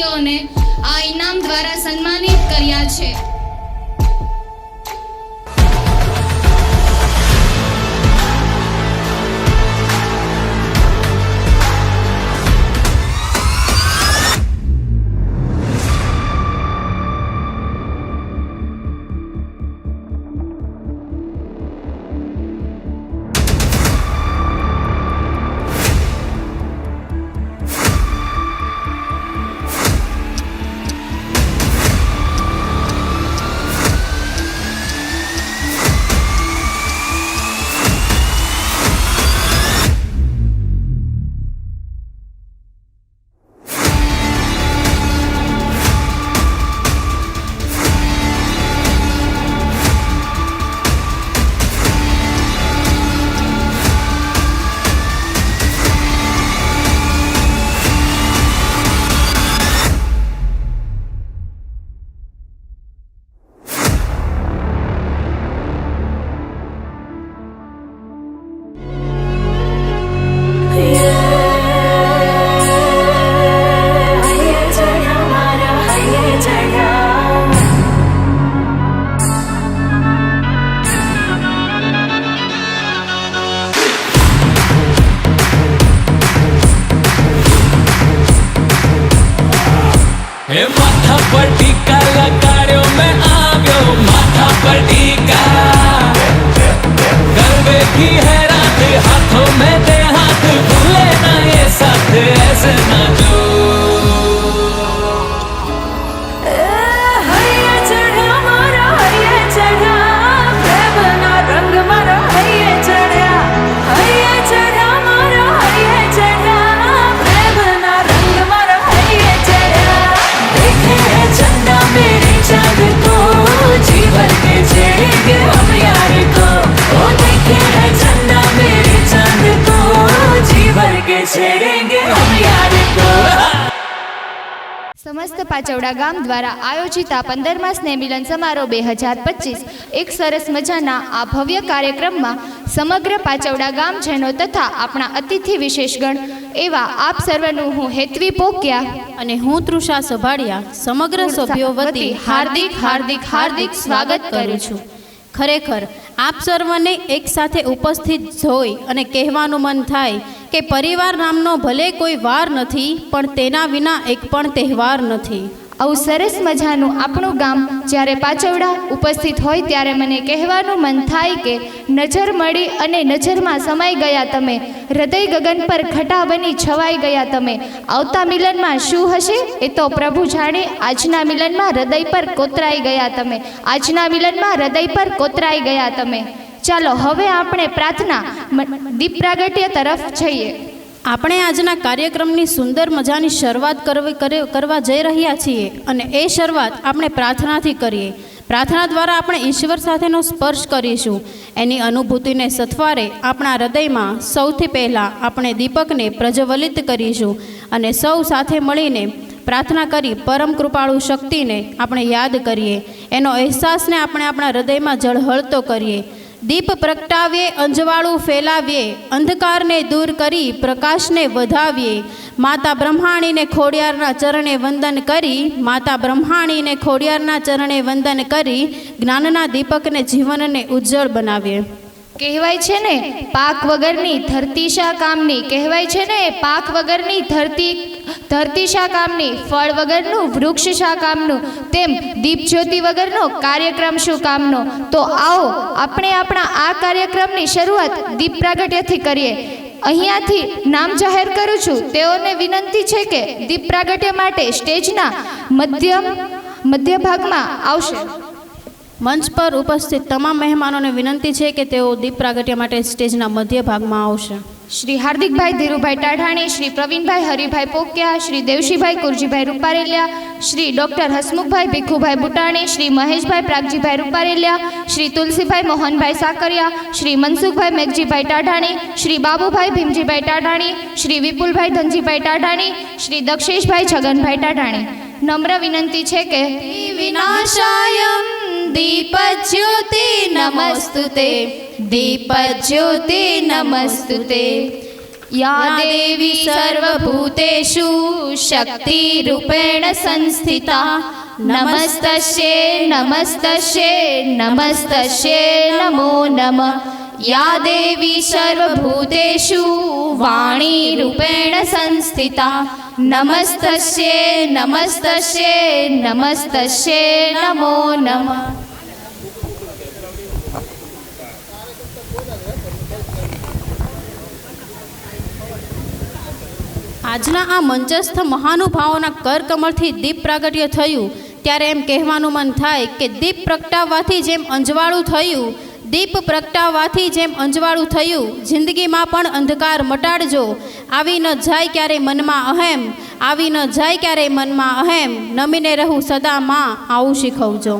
વિજેતાઓને આ ઇનામ દ્વારા સન્માનિત કર્યા છે। माथा पर टीका लगाड़ो मैं आव्यो माथा पर टीका गरबे की है रात हाथों में दे हाथ भूले ना ये साथ ऐसे ना जो समस्त पाचौड़ा गाम द्वारा आयोजित आ 15मा स्नेह मिलन समारोह 2025 एक सरस मजाना आ भव्य कार्यक्रम में समग्र पाचौड़ा गामजनो तथा अपना अतिथि विशेषगण एवा आप सर्वनु हूँ हेतवी पोक्या अने हूँ तृषा सभाड़िया समग्र सभ्यो वती हार्दिक हार्दिक हार्दिक स्वागत करूँ छूं। खरेखर आप सर्वने एक साथे उपस्थित जोई अने कहेवानुं मन थाय के परिवार नामनो भले कोई वार नथी पण तेना विना एक पण तहेवार नथी। आવું સરસ મજાનું આપણું ગામ જ્યારે પાચવડા ઉપસ્થિત હોય ત્યારે મને કહેવાનું મન થાય કે નજર મળી અને નજરમાં સમાઈ ગયા તમે, હૃદય ગગન પર ઘટા બની છવાઈ ગયા તમે। આવતા મિલનમાં શું હશે એ તો પ્રભુ જાણે, આજના મિલનમાં હૃદય પર કોતરાઈ ગયા તમે, આજના મિલનમાં હૃદય પર કોતરાઈ ગયા તમે। ચાલો હવે આપણે પ્રાર્થના દીપ પ્રાગટ્ય તરફ જઈએ। આપણે આજના કાર્યક્રમની સુંદર મજાની શરૂઆત કરવા જઈ રહ્યા છીએ અને એ શરૂઆત આપણે પ્રાર્થનાથી કરીએ। પ્રાર્થના દ્વારા આપણે ઈશ્વર સાથેનો સ્પર્શ કરીશું। એની અનુભૂતિને સથવારે આપણા હૃદયમાં સૌથી પહેલાં આપણે દીપકને પ્રજ્વલિત કરીશું અને સૌ સાથે મળીને પ્રાર્થના કરી પરમ કૃપાળુ શક્તિને આપણે યાદ કરીએ। એનો અહેસાસને આપણે આપણા હૃદયમાં ઝળહળતો કરીએ। दीप प्रगटावीए, अंजवाळू फैलावीए, अंधकार ने दूर करी प्रकाश ने वधावीए। माता ब्रह्माणी ने खोडियारना चरणे वंदन करी, माता ब्रह्माणी ने खोडियारना चरणे वंदन करी ज्ञानना दीपक ने जीवन ने उज्जवल बनावीए। કહેવાય છે ને પાક વગરની ધરતી શા કામની, કહેવાય છે ને પાક વગરની ધરતી શા કામની, ફળ વગરનું વૃક્ષ શા કામનું, તેમ દીપ જ્યોતિ વગરનો કાર્યક્રમ શું કામનો। તો આવો આપણે આપણા આ કાર્યક્રમની શરૂઆત દીપ પ્રાગટ્યથી કરીએ। અહીંયાથી નામ જાહેર કરું છું, તેઓને વિનંતી છે કે દીપ પ્રાગટ્ય માટે સ્ટેજના મધ્ય ભાગમાં આવશે। મંચ પર ઉપસ્થિત તમામ મહેમાનોને વિનંતી છે કે તેઓ દીપ પ્રાગટ્ય માટે સ્ટેજના મધ્ય ભાગમાં આવશે। श्री हार्दिक भाई धीरूभाई टाढ़ाणी, श्री प्रवीण भाई हरिभाई पोक्या, श्री देवशी भाई कुरजी भाई रूपारेलिया, श्री डॉक्टर हसमुख भाई भिखू भाई बुटाणी, श्री महेश भाई प्रागजी भाई रूपारेलिया, श्री तुलसी भाई मोहन भाई साकरिया, श्री मनसुख भाई मेघजी भाई टाढ़ाणी, श्री बाबू भाई भीमजी भाई टाढ़ाणी, श्री विपुल भाई धनजी भाई टाढ़ाणी, श्री दक्षेश भाई छगन भाई टाढ़ाणी। नम्र विनंती है कि विनाशायं दीपज्योति नमस्तुते, दीपज्योति नमस्तुते। या देवी सर्वभूतेषु शक्तिरूपेण संस्थिता नमस्तस्यै नमस्तस्यै नमस्तस्यै नमो नमः या देवी सर्वभूतेषु वाणीरूपेण संस्थिता नमस्तस्यै नमस्तस्यै नमस्तस्यै नमो नमः। આજના આ મંચસ્થ મહાનુભાવોના કરકમળથી દીપ પ્રાગટ્ય થયું ત્યારે એમ કહેવાનું મન થાય કે દીપ પ્રગટાવવાથી જેમ અંજવાળું થયું, દીપ પ્રગટાવવાથી જેમ અંજવાળું થયું, જિંદગીમાં પણ અંધકાર મટાડજો. આવી ન જાય ક્યારે મનમાં અહેમ, આવી ન જાય ક્યારે મનમાં અહેમ, નમીને રહું સદા માં આવું શીખવજો.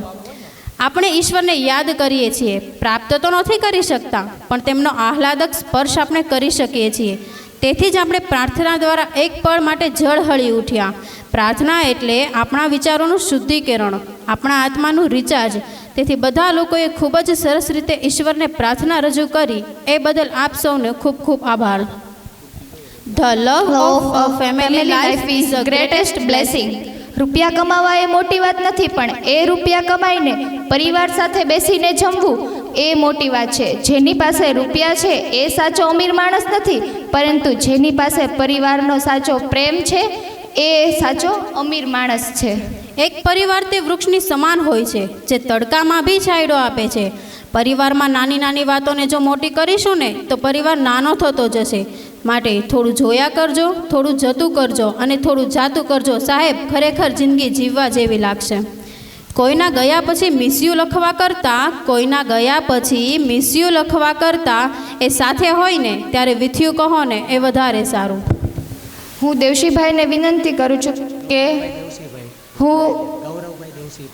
આપણે ઈશ્વરને યાદ કરીએ છીએ, પ્રાપ્ત તો નથી કરી શકતા, પણ તેમનો આહલાદક સ્પર્શ આપણે કરી શકીએ છીએ. તેથી જ આપણે પ્રાર્થના દ્વારા એક પળ માટે જળ હળી ઉઠ્યા. પ્રાર્થના એટલે આપણા વિચારોનું શુદ્ધિકરણ, આપણા આત્માનું રિચાર્જ. તેથી બધા લોકોએ ખૂબ જ સરસ રીતે ઈશ્વરને પ્રાર્થના રજૂ કરી, એ બદલ આપ સૌને ખૂબ ખૂબ આભાર. The love of a family life is the greatest blessing. રૂપિયા કમાવા એ મોટી વાત નથી, પણ એ રૂપિયા કમાઈને પરિવાર સાથે બેસીને જમવું એ મોટી વાત છે. જેની પાસે રૂપિયા છે એ સાચો અમીર માણસ નથી, પરંતુ જેની પાસે પરિવારનો સાચો પ્રેમ છે એ સાચો અમીર માણસ છે. એક પરિવાર તે વૃક્ષની સમાન હોય છે, જે તડકામાં બી છાંયડો આપે છે. પરિવારમાં નાની નાની વાતોને જો મોટી કરીશું ને તો પરિવાર નાનો થતો જશે. માટે થોડું જોયા કરજો, થોડું જતું કરજો અને થોડું જાતું કરજો. સાહેબ, ખરેખર જિંદગી જીવવા જેવી લાગશે. કોઈના ગયા પછી મિસયુ લખવા કરતાં, કોઈના ગયા પછી મિસયુ લખવા કરતાં એ સાથે હોય ને ત્યારે વિથ્યુ કહો ને એ વધારે સારું. હું દેવશીભાઈને વિનંતી કરું છું કે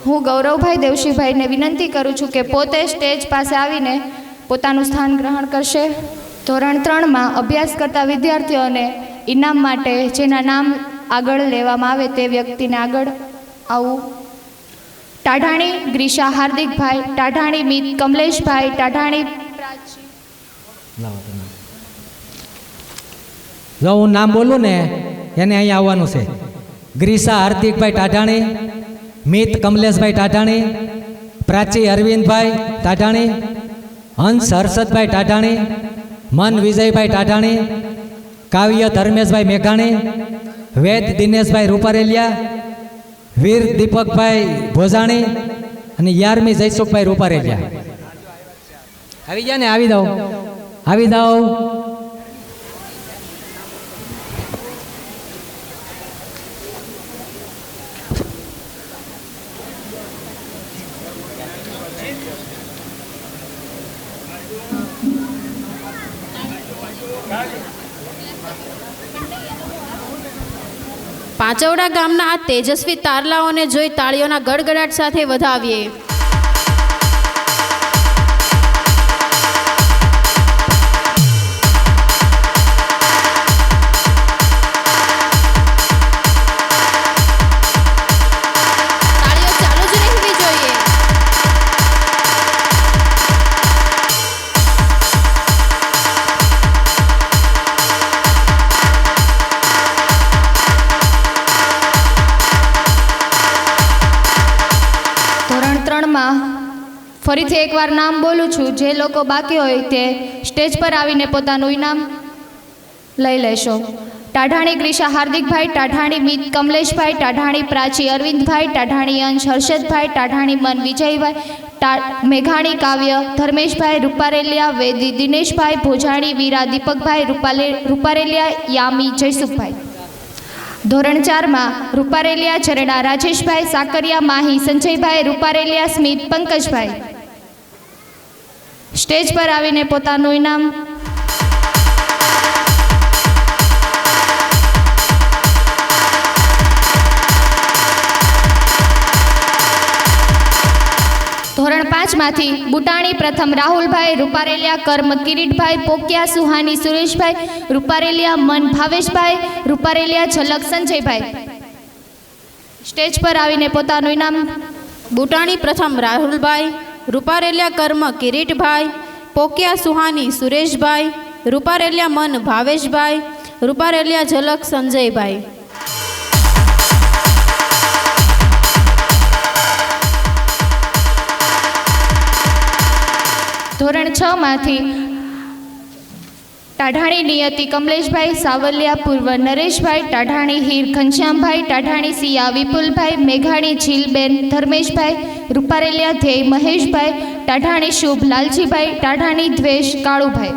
હું ગૌરવભાઈ દેવશીભાઈને વિનંતી કરું છું કે પોતે સ્ટેજ પાસે આવીને પોતાનું સ્થાન ગ્રહણ કરશે. ધોરણ 3માં અભ્યાસ કરતા વિદ્યાર્થીઓને ઇનામ માટે જેના નામ આગળ લેવામાં આવે તે વ્યક્તિને આગળ આવું. ટાઢાણી ગ્રીષા હાર્દિકભાઈ, ટાઢાણી મિત કમલેશભાઈ, ટાઢાણી જો હું નામ બોલું ને એને અહીંયા આવવાનું છે. ગ્રીષા હાર્દિકભાઈ ટાઢાણી, મિત કમલેશભાઈ ટાઢાણી, પ્રાચી અરવિંદભાઈ ટાઢાણી, હંસ હર્ષદભાઈ ટાઢાણી, મન વિજયભાઈ ટાઢાણી, કાવ્ય ધર્મેશભાઈ મેઘાણી, વેદ દિનેશભાઈ રૂપારેલિયા, વીર દીપકભાઈ ભોજાણી અને યારમી જયસુખભાઈ રૂપારેલિયા. આવી ગયા ને? આવી જાઓ, આવી જાઓ. પાંચવડા ગામના આ તેજસ્વી તારલાઓને જોઈ તાળીઓના ગડગડાટ સાથે વધાવીએ. તાળીઓ ચાલુ જ રહેવી જોઈએ. ધોરણ 3માં ફરીથી એકવાર નામ બોલું છું. જે લોકો બાકી હોય તે સ્ટેજ પર આવીને પોતાનું ઇનામ લઈ લેશો. ટાઢાણી ગ્રીષા હાર્દિકભાઈ, ટાઢાણી મિત કમલેશભાઈ, ટાઢાણી પ્રાચી અરવિંદભાઈ, ટાઢાણી અંશ હર્ષદભાઈ, ટાઢાણી મન વિજયભાઈ, મેઘાણી કાવ્ય ધર્મેશભાઈ રૂપારેલિયા, વેદી દિનેશભાઈ ભોજાણી, વીરા દીપકભાઈ રૂપારેલિયા, યામી જયસુખભાઈ. ધોરણ 4માં રૂપારેલિયા ચરડા રાજેશભાઈ, સાકરિયા માહી સંજયભાઈ, રૂપારેલિયા સ્મિત પંકજભાઈ. સ્ટેજ પર આવીને પોતાનું ઇનામ ધોરણ 5માંથી બુટાણી પ્રથમ રાહુલભાઈ, રૂપારેલિયા કર્મ કિરીટભાઈ, પોકિયા સુહાની સુરેશભાઈ, રૂપારેલિયા મન ભાવેશભાઈ, રૂપારેલિયા ઝલક સંજયભાઈ. સ્ટેજ પર આવીને પોતાનું ઇનામ. બુટાણી પ્રથમ રાહુલભાઈ, રૂપારેલિયા કર્મ કિરીટભાઈ, પોકિયા સુહાની સુરેશભાઈ, રૂપારેલિયા મન ભાવેશભાઈ, રૂપારેલિયા ઝલક સંજયભાઈ. ધોરણ 6 માંથી ટાઢાણી નિયતિ કમલેશભાઈ, સાવલિયા પૂર્વ નરેશભાઈ, ટાઢાણી હીર ઘનશ્યામભાઈ, ટાઢાણી સિયા વિપુલભાઈ, મેઘાણી ઝીલબેન ધર્મેશભાઈ, રૂપારેલિયા ધ્યેય મહેશભાઈ, ટાઢાણી શુભ લાલજીભાઈ, ટાઢાણી દ્વેષ કાળુભાઈ.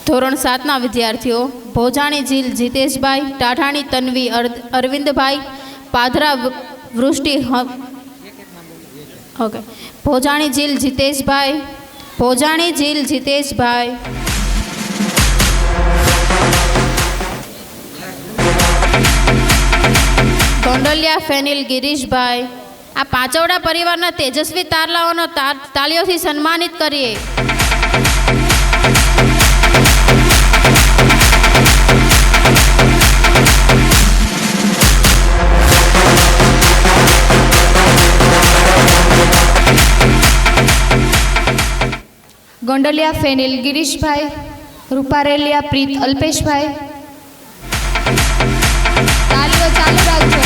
ધોરણ 7ના વિદ્યાર્થીઓ ભોજાણી ઝીલ જીતેશભાઈ, ટાઢાણી તન્વી અરવિંદભાઈ, પાધરા વૃષ્ટિ ઓકે ભોજાણી ઝીલ જીતેશભાઈ, ભોજાણી ઝીલ જીતેશભાઈ. ગોંડલિયા ફેનિલ ગિરીશભાઈ. આ પાંચવડા પરિવારના તેજસ્વી તારલાઓનો તાળીઓથી સન્માનિત કરીએ. ગોંડલિયા ફેનિલ ગિરીશભાઈ, રૂપારેલિયા પ્રીત અલ્પેશભાઈ. તાલીઓ ચાલુ રાખજો.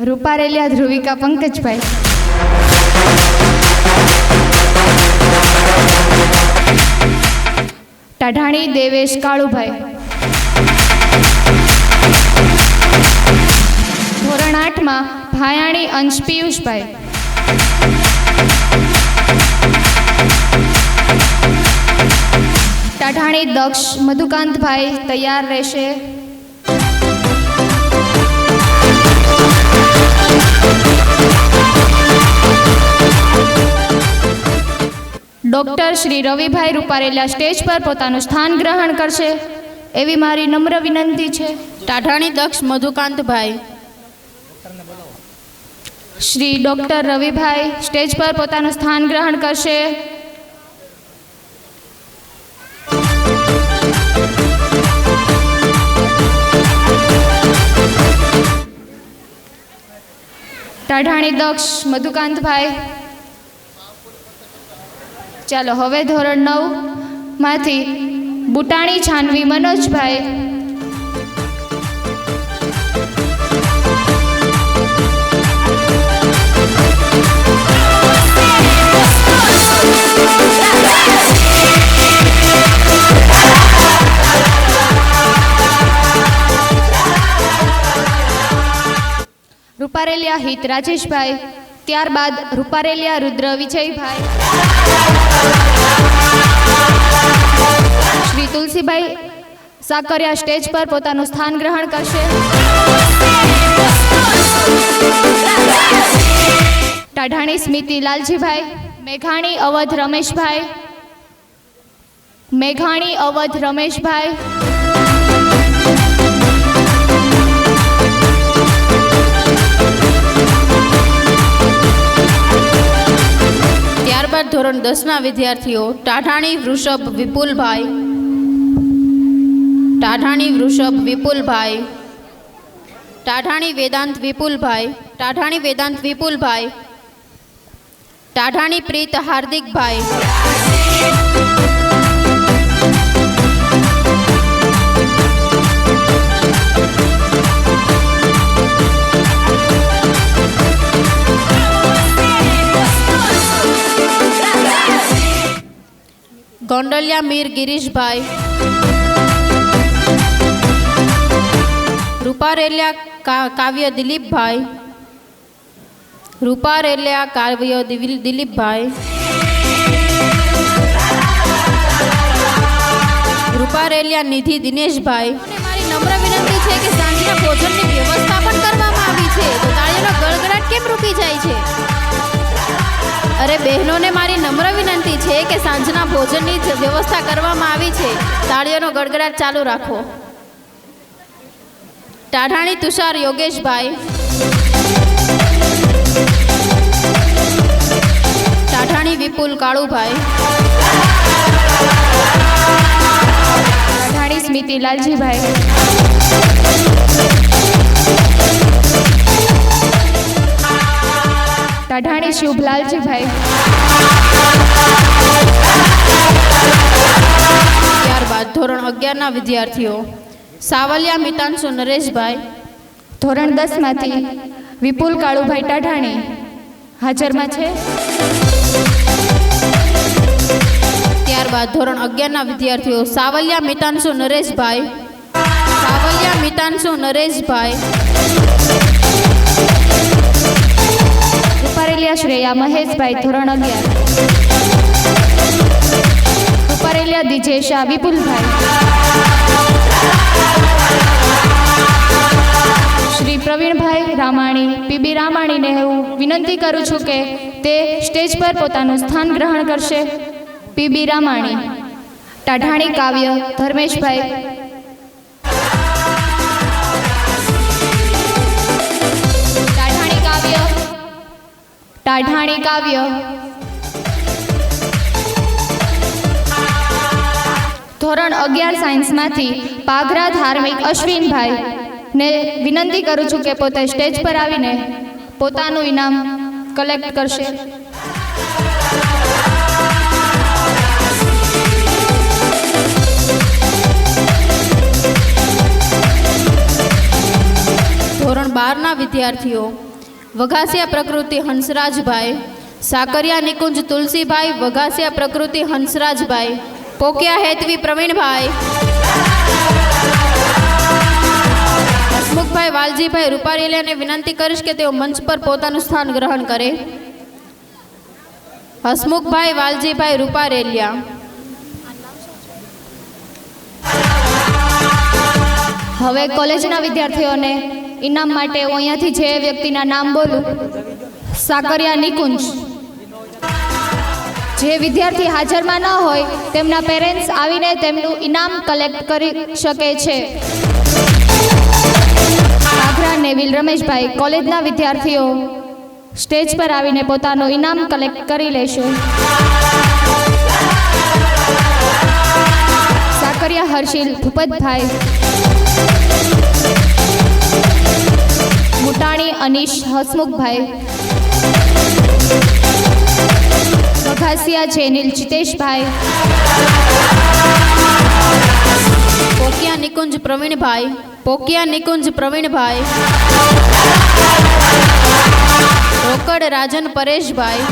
રૂપારેલિયા ધ્રુવિકા પંકજભાઈ. ટાઢાણી દેવેશ કાળુભાઈ. ધોરણ 8માં ભાયાણી અંશ પિયુષભાઈ. ટાઢાણી દક્ષ મધુકાંતભાઈ તૈયાર રહેશે. ડૉક્ટર શ્રી રવિભાઈ રૂપારેલિયા સ્ટેજ પર પોતાનું સ્થાન ગ્રહણ કરશે એવી મારી નમ્ર વિનંતી છે. ટાઢાણી દક્ષ મધુકાંતભાઈ. શ્રી ડૉક્ટર રવિભાઈ સ્ટેજ પર પોતાનું સ્થાન ગ્રહણ કરશે. ટાઢાણી દક્ષ મધુકાંતભાઈ. ચાલો હવે ધોરણ 9 માંથી બુટાણી છાનવી મનોજભાઈ. રૂપારેલિયા હિત રાજેશભાઈ. ત્યારબાદ રૂપારેલિયા રુદ્ર વિજયભાઈ. શ્રી તુલસીભાઈ સાકરિયા સ્ટેજ પર પોતાનું સ્થાન ગ્રહણ કરશે. ટાઢાણી સ્મિતિ લાલજીભાઈ. મેઘાણી અવધ રમેશભાઈ. મેઘાણી અવધ રમેશભાઈ. ત્યારબાદ ધોરણ 10ના વિદ્યાર્થીઓ ટાઢાણી વૃષભ વિપુલભાઈ. ટાઢાણી વૃષભ વિપુલભાઈ. ટાઢાણી વેદાંત વિપુલભાઈ. ટાઢાણી વેદાંત વિપુલભાઈ. ટાઢાણી પ્રીત હાર્દિકભાઈ. ગોંડલિયા મીર ગિરીશભાઈ. રૂપારેલિયા કાવ્ય દિલીપભાઈ. રૂપારેલિયા કાવ્ય દિલીપભાઈ. રૂપારેલિયા નિધિ દિનેશભાઈ. મારી નમ્ર વિનંતી છે કે સાંજના ભોજનની વ્યવસ્થા પણ કરવામાં આવી છે, તો તાળીઓનો ગડગડાટ કેમ રૂકી જાય છે? અરે બહેનોને મારી નમ્ર વિનંતી છે કે સાંજના ભોજનની જ વ્યવસ્થા કરવામાં આવી છે. તાળીઓનો ગડગડાટ ચાલુ રાખો. ટાઢાણી તુષાર યોગેશભાઈ, ટાઢાણી વિપુલ કાળુભાઈ, ટાઢાણી સ્મિતિ લાલજીભાઈ, ટાઢાણી શુભલાલજીભાઈ, ત્યારબાદ ધોરણ 11ના વિદ્યાર્થીઓ સાવલિયા મિતાંશુ નરેશભાઈ, ધોરણ 10માંથી વિપુલ કાળુભાઈ ટાઢાણી હાજરમાં છે. ત્યારબાદ ધોરણ 11ના વિદ્યાર્થીઓ સાવલિયા મિતાંશુ નરેશભાઈ, સાવલિયા મિતાંશુ નરેશભાઈ, રૂપારેલિયા શ્રેયા મહેશભાઈ ધોરણ 11, રૂપારેલિયા દિજેશા વિપુલભાઈ, શ્રી પ્રવીણભાઈ રામાણી પીબી રામાણીને હું વિનંતી કરું છું કે તે સ્ટેજ પર પોતાનું સ્થાન ગ્રહણ કરશે. પીબી રામાણી. ટાઢાણી કાવ્ય ધર્મેશભાઈ, ટાઢાણી કાવ્ય, ટાઢાણી કાવ્ય, ધોરણ 11 સાયન્સમાંથી પાઘરા ધાર્મિક અશ્વિનભાઈ ને વિનંતી કરું છું કે પોતે સ્ટેજ પર આવીને પોતાનું ઇનામ કલેક્ટ કરશે. ધોરણ 12ના વિદ્યાર્થીઓ વઘાસિયા પ્રકૃતિ હંસરાજભાઈ, સાકરિયા નિકુંજ તુલસીભાઈ, વઘાસિયા પ્રકૃતિ હંસરાજભાઈ, પોકિયા હેતવી પ્રવીણભાઈ, હસમુખભાઈ વાલજીભાઈ રૂપારેલિયાને વિનંતી કરીશ કે તેઓ મંચ પર પોતાનું સ્થાન ગ્રહણ કરે. હસમુખભાઈ વાલજીભાઈ રૂપારેલિયા. હવે કોલેજના વિદ્યાર્થીઓને ઇનામ માટે હું અહીંયાથી જે વ્યક્તિના નામ બોલું, સાકરિયા નિકુંજ. જે વિદ્યાર્થી હાજરમાં ન હોય તેમના પેરેન્ટ્સ આવીને તેમનું ઇનામ કલેક્ટ કરી શકે છે. આગ્રા નેવિલ રમેશભાઈ. કોલેજના વિદ્યાર્થીઓ સ્ટેજ પર આવીને પોતાનું ઇનામ કલેક્ટ કરી લેશે. સાકરિયા હર્ષિલ ભૂપતભાઈ, મુટાણી અનીશ હસમુખભાઈ, વઘાસિયા જેનિલ ચિતેશભાઈ, પોકિયા નિકુંજ પ્રવીણભાઈ, પોકિયા નિકુંજ પ્રવીણભાઈ, રોકડ રાજન પરેશભાઈ,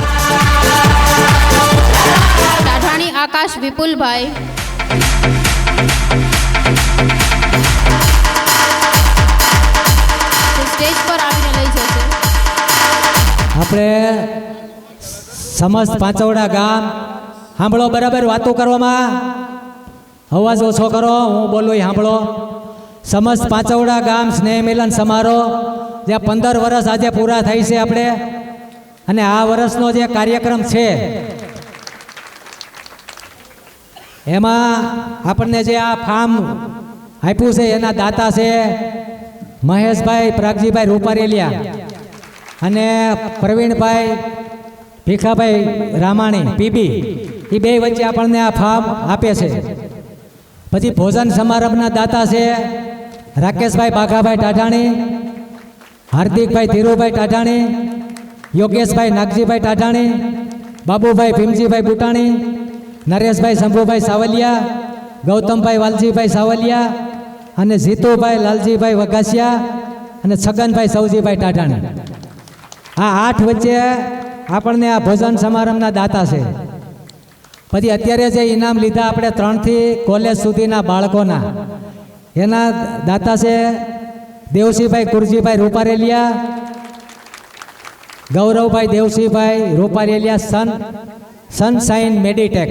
ટાઢાણી આકાશ વિપુલભાઈ, સ્ટેજ પર આવીને લઈ જશે. આપણે સમસ્ત પાંચવડા ગામ સાંભળો, બરાબર વાતો કરવામાં અવાજ ઓછો કરો, હું બોલું એ સાંભળો. સમસ્ત પાંચવડા ગામ સ્નેહ મિલન સમારોહ જે 15 વર્ષ આજે પૂરા થઈ છે આપણે, અને આ વર્ષનો જે કાર્યક્રમ છે એમાં આપણને જે આ ફાર્મ આપ્યું છે એના દાતા છે મહેશભાઈ પ્રાગજીભાઈ રૂપારેલિયા અને પ્રવીણભાઈ ભીખાભાઈ રામાણી પીબી. એ બે વચ્ચે આપણને આ ફાર્મ આપે છે. પછી ભોજન સમારંભના દાતા છે રાકેશભાઈ બાઘાભાઈ ટાઢાણી, હાર્દિકભાઈ ધીરુભાઈ ટાઢાણી, યોગેશભાઈ નાગજીભાઈ ટાઢાણી, બાબુભાઈ ભીમજીભાઈ બુટાણી, નરેશભાઈ શંભુભાઈ સાવલિયા, ગૌતમભાઈ વાલજીભાઈ સાવલિયા અને જીતુભાઈ લાલજીભાઈ વઘાસિયા અને છગનભાઈ સૌજીભાઈ ટાઢાણી. આ 8 વચ્ચે આપણને આ ભોજન સમારંભના દાતા છે. પછી અત્યારે જે ઇનામ લીધા આપણે 3 થી કોલેજ સુધીના બાળકોના, એના દાતા છે દેવસિંહભાઈ કુરજીભાઈ રૂપારેલિયા, ગૌરવભાઈ દેવસિંહભાઈ રૂપારેલિયા, સનશાઇન મેડિટેક.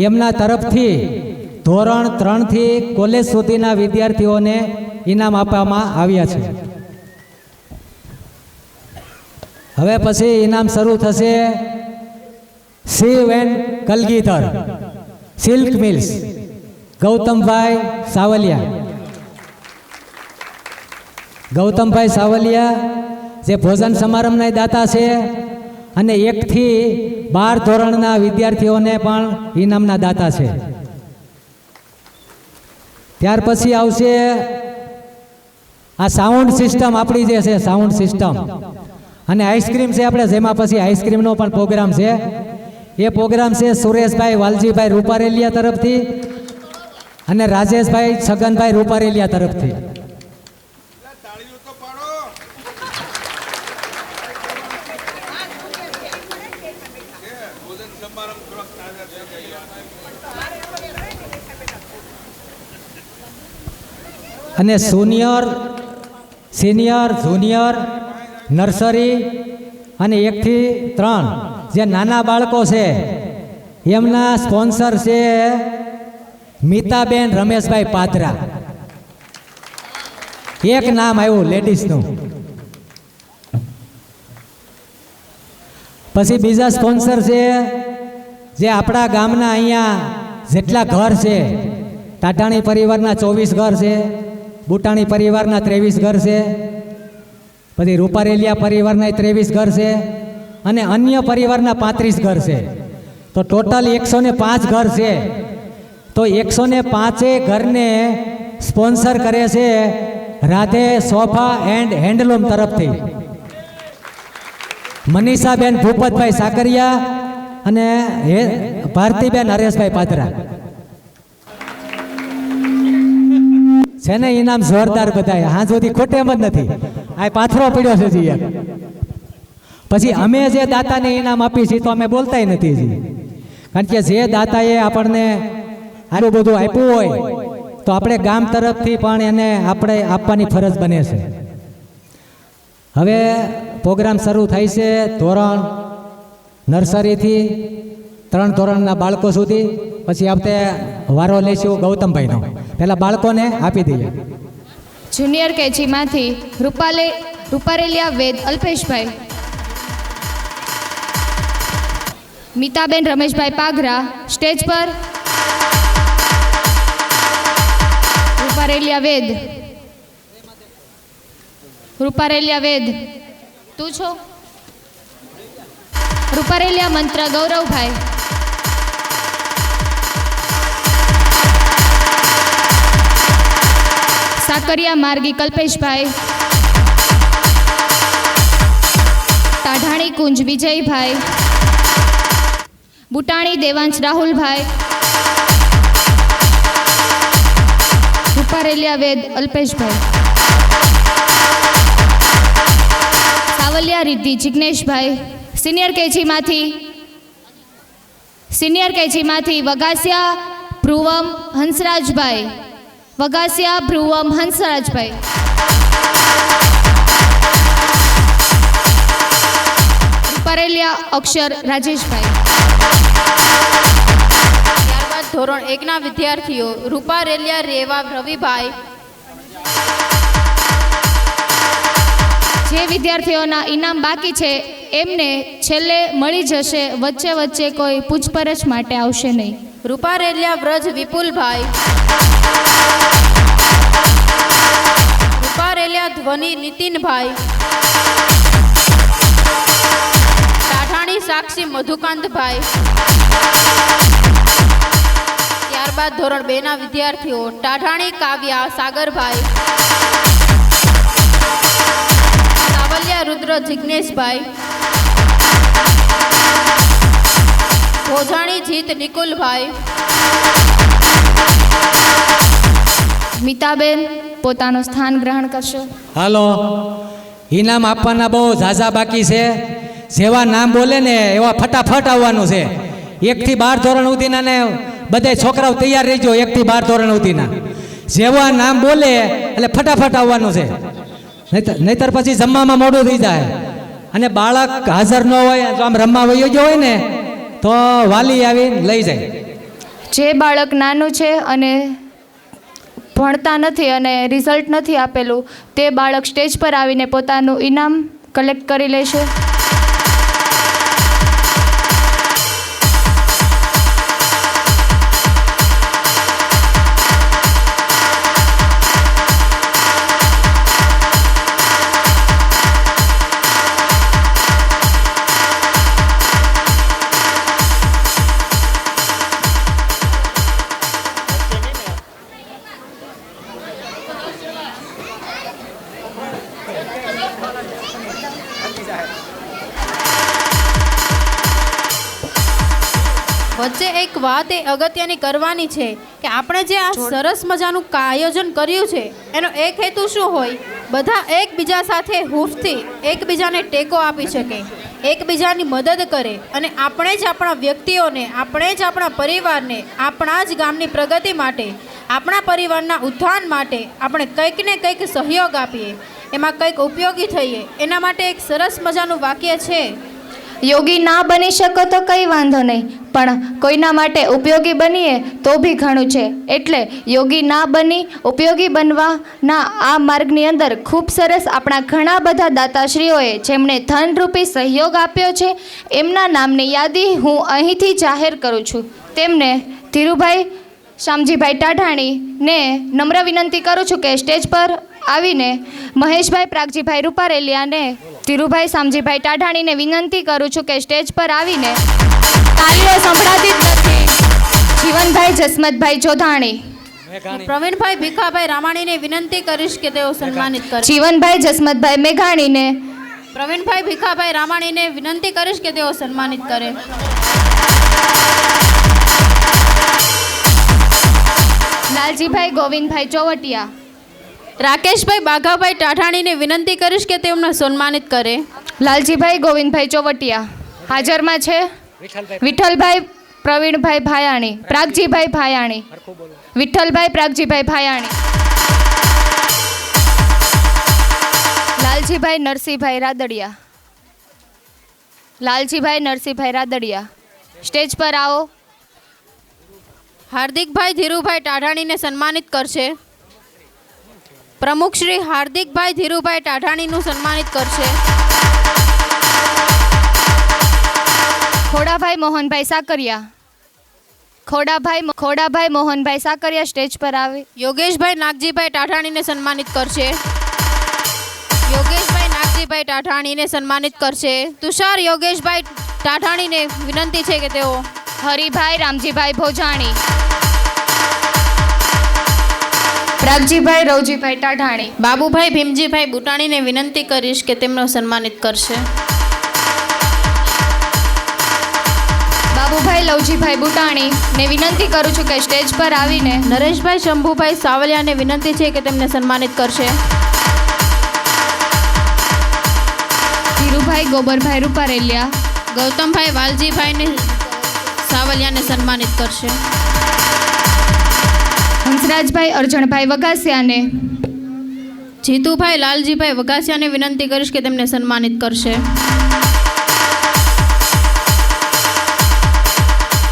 એમના તરફથી ધોરણ 3 થી કોલેજ સુધીના વિદ્યાર્થીઓને ઇનામ આપવામાં આવ્યા છે. હવે પછી ઇનામ શરૂ થશે શિવ એન્ડ કલગીધર સિલ્ક મિલ્સ ગૌતમભાઈ સાવલિયા. ગૌતમભાઈ સાવલિયા જે ભોજન સમારંભના દાતા છે અને 1 થી 12 ધોરણના વિદ્યાર્થીઓને પણ ઇનામના દાતા છે. ત્યાર પછી આવશે આ સાઉન્ડ સિસ્ટમ આપણી જે છે સાઉન્ડ સિસ્ટમ અને આઈસ્ક્રીમ છે આપણે, જેમાં પછી આઈસ્ક્રીમનો પણ પ્રોગ્રામ છે. એ પ્રોગ્રામ છે સુરેશભાઈ વાલજીભાઈ રૂપારેલિયા તરફથી અને રાજેશભાઈ છગનભાઈ રૂપારેલિયા તરફથી. અને સિનિયર જુનિયર નર્સરી અને 1 થી 3 જે નાના બાળકો છે એમના સ્પોન્સર છે મીતાબેન રમેશભાઈ પાદરા. એક નામ આવ્યું લેડીઝનું. પછી બીજા સ્પોન્સર છે જે આપણા ગામના અહીંયા જેટલા ઘર છે, ટાટાણી પરિવારના 24 ઘર છે, બુટાણી પરિવારના 23 ઘર છે, પછી રૂપારેલિયા પરિવારના 23 ઘર છે અને અન્ય પરિવારના 35 ઘર છે. તો ટોટલ 105 ઘર છે. તો 105 ઘરને સ્પોન્સર કરે છે રાધે સોફા એન્ડ હેન્ડલૂમ તરફથી મનીષાબેન ભૂપતભાઈ સાકરિયા અને ભારતીબેન હરેશભાઈ પાદરા. છે ને ઇનામ જોરદાર બધા, હા સુધી ખોટે એમ જ નથી. આ પાથરો પડ્યો છે જી. પછી અમે જે દાતાને ઇનામ આપી છીએ તો અમે બોલતાય નથી જી, કારણ કે જે દાતાએ આપણને આટલું બધું આપ્યું હોય તો આપણે ગામ તરફથી પણ એને આપણે આપવાની ફરજ બને છે. હવે પ્રોગ્રામ શરૂ થાય છે ધોરણ નર્સરીથી 3 ધોરણના બાળકો સુધી. પછી આપણે વારો લઈશું ગૌતમભાઈનો. પહેલાં બાળકોને આપી દઈએ. જુનિયર કેજીમાંથી રૂપારેલિયા વેદ અલ્પેશભાઈ, મીતાબેન રમેશભાઈ પાઘરા સ્ટેજ પર. રૂપારેલિયા વેદ તું છો. રૂપારેલિયા મંત્ર ગૌરવભાઈ. સાકરિયા માર્ગી કલ્પેશભાઈ. ટાઢાણી કુંજ વિજયભાઈ. બુટાણી દેવાંશ રાહુલભાઈ. રૂપારેલિયા વેદ અલ્પેશભાઈ. સાવલિયા રિદ્ધિ જિગ્નેશભાઈ. સિનિયર કેજીમાંથી વગાસિયા ભ્રુવમ હંસરાજભાઈ. રૂપારેલિયા અક્ષર રાજેશભાઈ. ત્યારબાદ ધોરણ 1ના વિદ્યાર્થીઓ રૂપારેલિયા રેવા રવિભાઈ. જે વિદ્યાર્થીઓના ઇનામ બાકી છે એમને છેલ્લે મળી જશે, વચ્ચે કોઈ પૂછપરછ માટે આવશે નહીં. રૂપારેલિયા વ્રજ વિપુલભાઈ. રૂપારેલિયા ધ્વનિ નીતિનભાઈ. ટાઢાણી સાક્ષી મધુકાંતભાઈ. ત્યારબાદ ધોરણ 2ના વિદ્યાર્થીઓ ટાઢાણી કાવ્યા સાગરભાઈ. સાવલિયા રુદ્ર જિગ્નેશભાઈ. ભોજાણી જીત નિકુલભાઈ. મીતાબેન પોતાનું સ્થાન ગ્રહણ કરશો. હાલો, ઇનામ આપવાના બહુ ઝાઝા બાકી છે. જેવા નામ બોલે ને એવા ફટાફટ આવવાનું છે. 1 થી 12 ધોરણ સુધીના ને બધે છોકરાઓ તૈયાર રહેજો. 1 થી 12 ધોરણ સુધીના જેવા નામ બોલે એટલે ફટાફટ આવવાનું છે, નહીતર પછી જમવામાં મોડું થઈ જાય. અને બાળક હાજર ન હોય તો આમ રમવા વયો ગયો હોય ને તો વાલી આવીને લઈ જાય. જે બાળક નાનું છે અને ભણતા નથી અને રિઝલ્ટ નથી આપેલું તે બાળક સ્ટેજ પર આવીને પોતાનું ઇનામ કલેક્ટ કરી લેશે. આજે એક વાત એ અગત્યની કરવાની છે કે આપણે જે આ સરસ મજાનું આયોજન કર્યું છે એનો એક હેતુ શું હોય? બધા એકબીજા સાથે હૂંફથી એકબીજાને ટેકો આપી શકે, એકબીજાની મદદ કરે અને આપણે જ આપણા વ્યક્તિઓને, આપણે જ આપણા પરિવારને, આપણા જ ગામની પ્રગતિ માટે, આપણા પરિવારના ઉત્થાન માટે આપણે કંઈક ને કંઈક સહયોગ આપીએ, એમાં કંઈક ઉપયોગી થઈએ. એના માટે એક સરસ મજાનું વાક્ય છે, યોગી ના બની શકો તો કંઈ વાંધો નહીં, પણ કોઈના માટે ઉપયોગી બનીએ તો બી ઘણું છે. એટલે યોગી ના બની ઉપયોગી બનવાના આ માર્ગની અંદર ખૂબ સરસ આપણા ઘણા બધા દાતાશ્રીઓએ જેમણે ધનરૂપી સહયોગ આપ્યો છે એમના નામની યાદી હું અહીંથી જાહેર કરું છું. તેમને ધીરુભાઈ શામજીભાઈ ટાઢાણીને નમ્ર વિનંતી કરું છું કે સ્ટેજ પર આવીને મહેશભાઈ પ્રાગજીભાઈ રૂપારેલિયાને ધીરુભાઈ શામજીભાઈ ટાઢાણીને વિનંતી કરું છું કે સ્ટેજ પર આવીને તાલીઓ સંભળાતી જ નથી. જીવનભાઈ જસમતભાઈ ચોધાણી, પ્રવીણભાઈ ભીખાભાઈ રામાણીને વિનંતી કરીશ કે તેઓ સન્માનિત કરે. જીવનભાઈ જસમતભાઈ મેઘાણીને, પ્રવીણભાઈ ભીખાભાઈ રામાણીને વિનંતી કરીશ કે તેઓ સન્માનિત કરે. લાલજીભાઈ ગોવિંદભાઈ ચોવટિયા, રાકેશભાઈ બાઘાભાઈ ટાઢાણીને વિનંતી કરીશ કે તેમને સન્માનિત કરે. લાલજીભાઈ ગોવિંદભાઈ ચોવટિયા હાજરમાં છે. વિઠ્ઠલભાઈ પ્રવીણભાઈ ભાયાણી, પ્રાગજીભાઈ ભાયાણી, વિઠ્ઠલભાઈ પ્રાગજીભાઈ ભાયાણી, લાલજીભાઈ નરસિંહભાઈ રાદડિયા, લાલજીભાઈ નરસિંહભાઈ રાદડિયા સ્ટેજ પર આવો. હાર્દિકભાઈ ધીરુભાઈ ટાઢાણીને સન્માનિત કરશે. પ્રમુખ શ્રી હાર્દિકભાઈ ધીરુભાઈ ટાઢાણીનું સન્માનિત કરશે. ખોડાભાઈ મોહનભાઈ સાકરિયા, ખોડાભાઈ મોહનભાઈ સાકરિયા સ્ટેજ પર આવે. યોગેશભાઈ નાગજીભાઈ ટાઢાણીને સન્માનિત કરશે. યોગેશભાઈ નાગજીભાઈ ટાઢાણીને સન્માનિત કરશે. તુષાર યોગેશભાઈ ટાઢાણીને વિનંતી છે કે તેઓ. હરિભાઈ રામજીભાઈ ભોજાણી, પ્રાગજીભાઈ રવજીભાઈ ટાઢાણી, બાબુભાઈ ભીમજીભાઈ બુટાણીને વિનંતી કરીશ કે તેમનો સન્માનિત કરશે. બાબુભાઈ લવજીભાઈ બુટાણીને વિનંતી કરું છું કે સ્ટેજ પર આવીને નરેશભાઈ શંભુભાઈ સાવલિયાને વિનંતી છે કે તેમને સન્માનિત કરશે. ધીરુભાઈ ગોબરભાઈ રૂપારેલિયા, ગૌતમભાઈ વાલજીભાઈને સાવલિયાને સન્માનિત કરશે. હંસરાજભાઈ અર્જણભાઈ વઘાસિયાને, જીતુભાઈ લાલજીભાઈ વઘાસિયાને વિનંતી કરીશ કે તેમને સન્માનિત કરશે.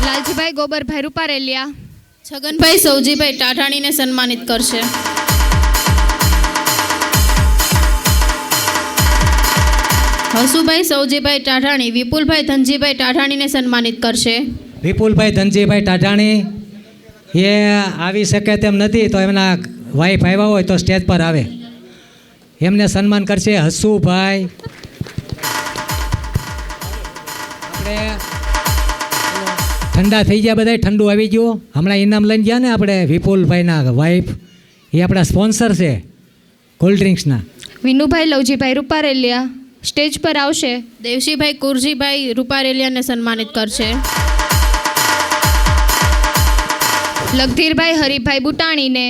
લાલજીભાઈ ગોબરભાઈ રૂપારેલિયા, છગનભાઈ સૌજીભાઈ ટાઢાણીને સન્માનિત કરશે. હસુભાઈ સૌજીભાઈ ટાઢાણી વિપુલભાઈ ધનજીભાઈ ટાઢાણીને સન્માનિત કરશે. વિપુલભાઈ ધનજીભાઈ ટાઢાણી એ આવી શકે તેમ નથી, તો એમના વાઈફ આવ્યા હોય તો સ્ટેજ પર આવે, એમને સન્માન કરશે. હસુભાઈ આપણે ઠંડા થઈ ગયા, બધા ઠંડુ આવી ગયું. હમણાં ઇનામ લઈને ગયા ને આપણે વિપુલભાઈના વાઈફ, એ આપણા સ્પોન્સર છે કોલ્ડ ડ્રિંક્સના. વિનુભાઈ લવજીભાઈ રૂપારેલિયા સ્ટેજ પર આવશે. દેવશીભાઈ કુરજીભાઈ રૂપારેલિયાને સન્માનિત કરશે. લગધીરભાઈ હરિભાઈ બુટાણીને,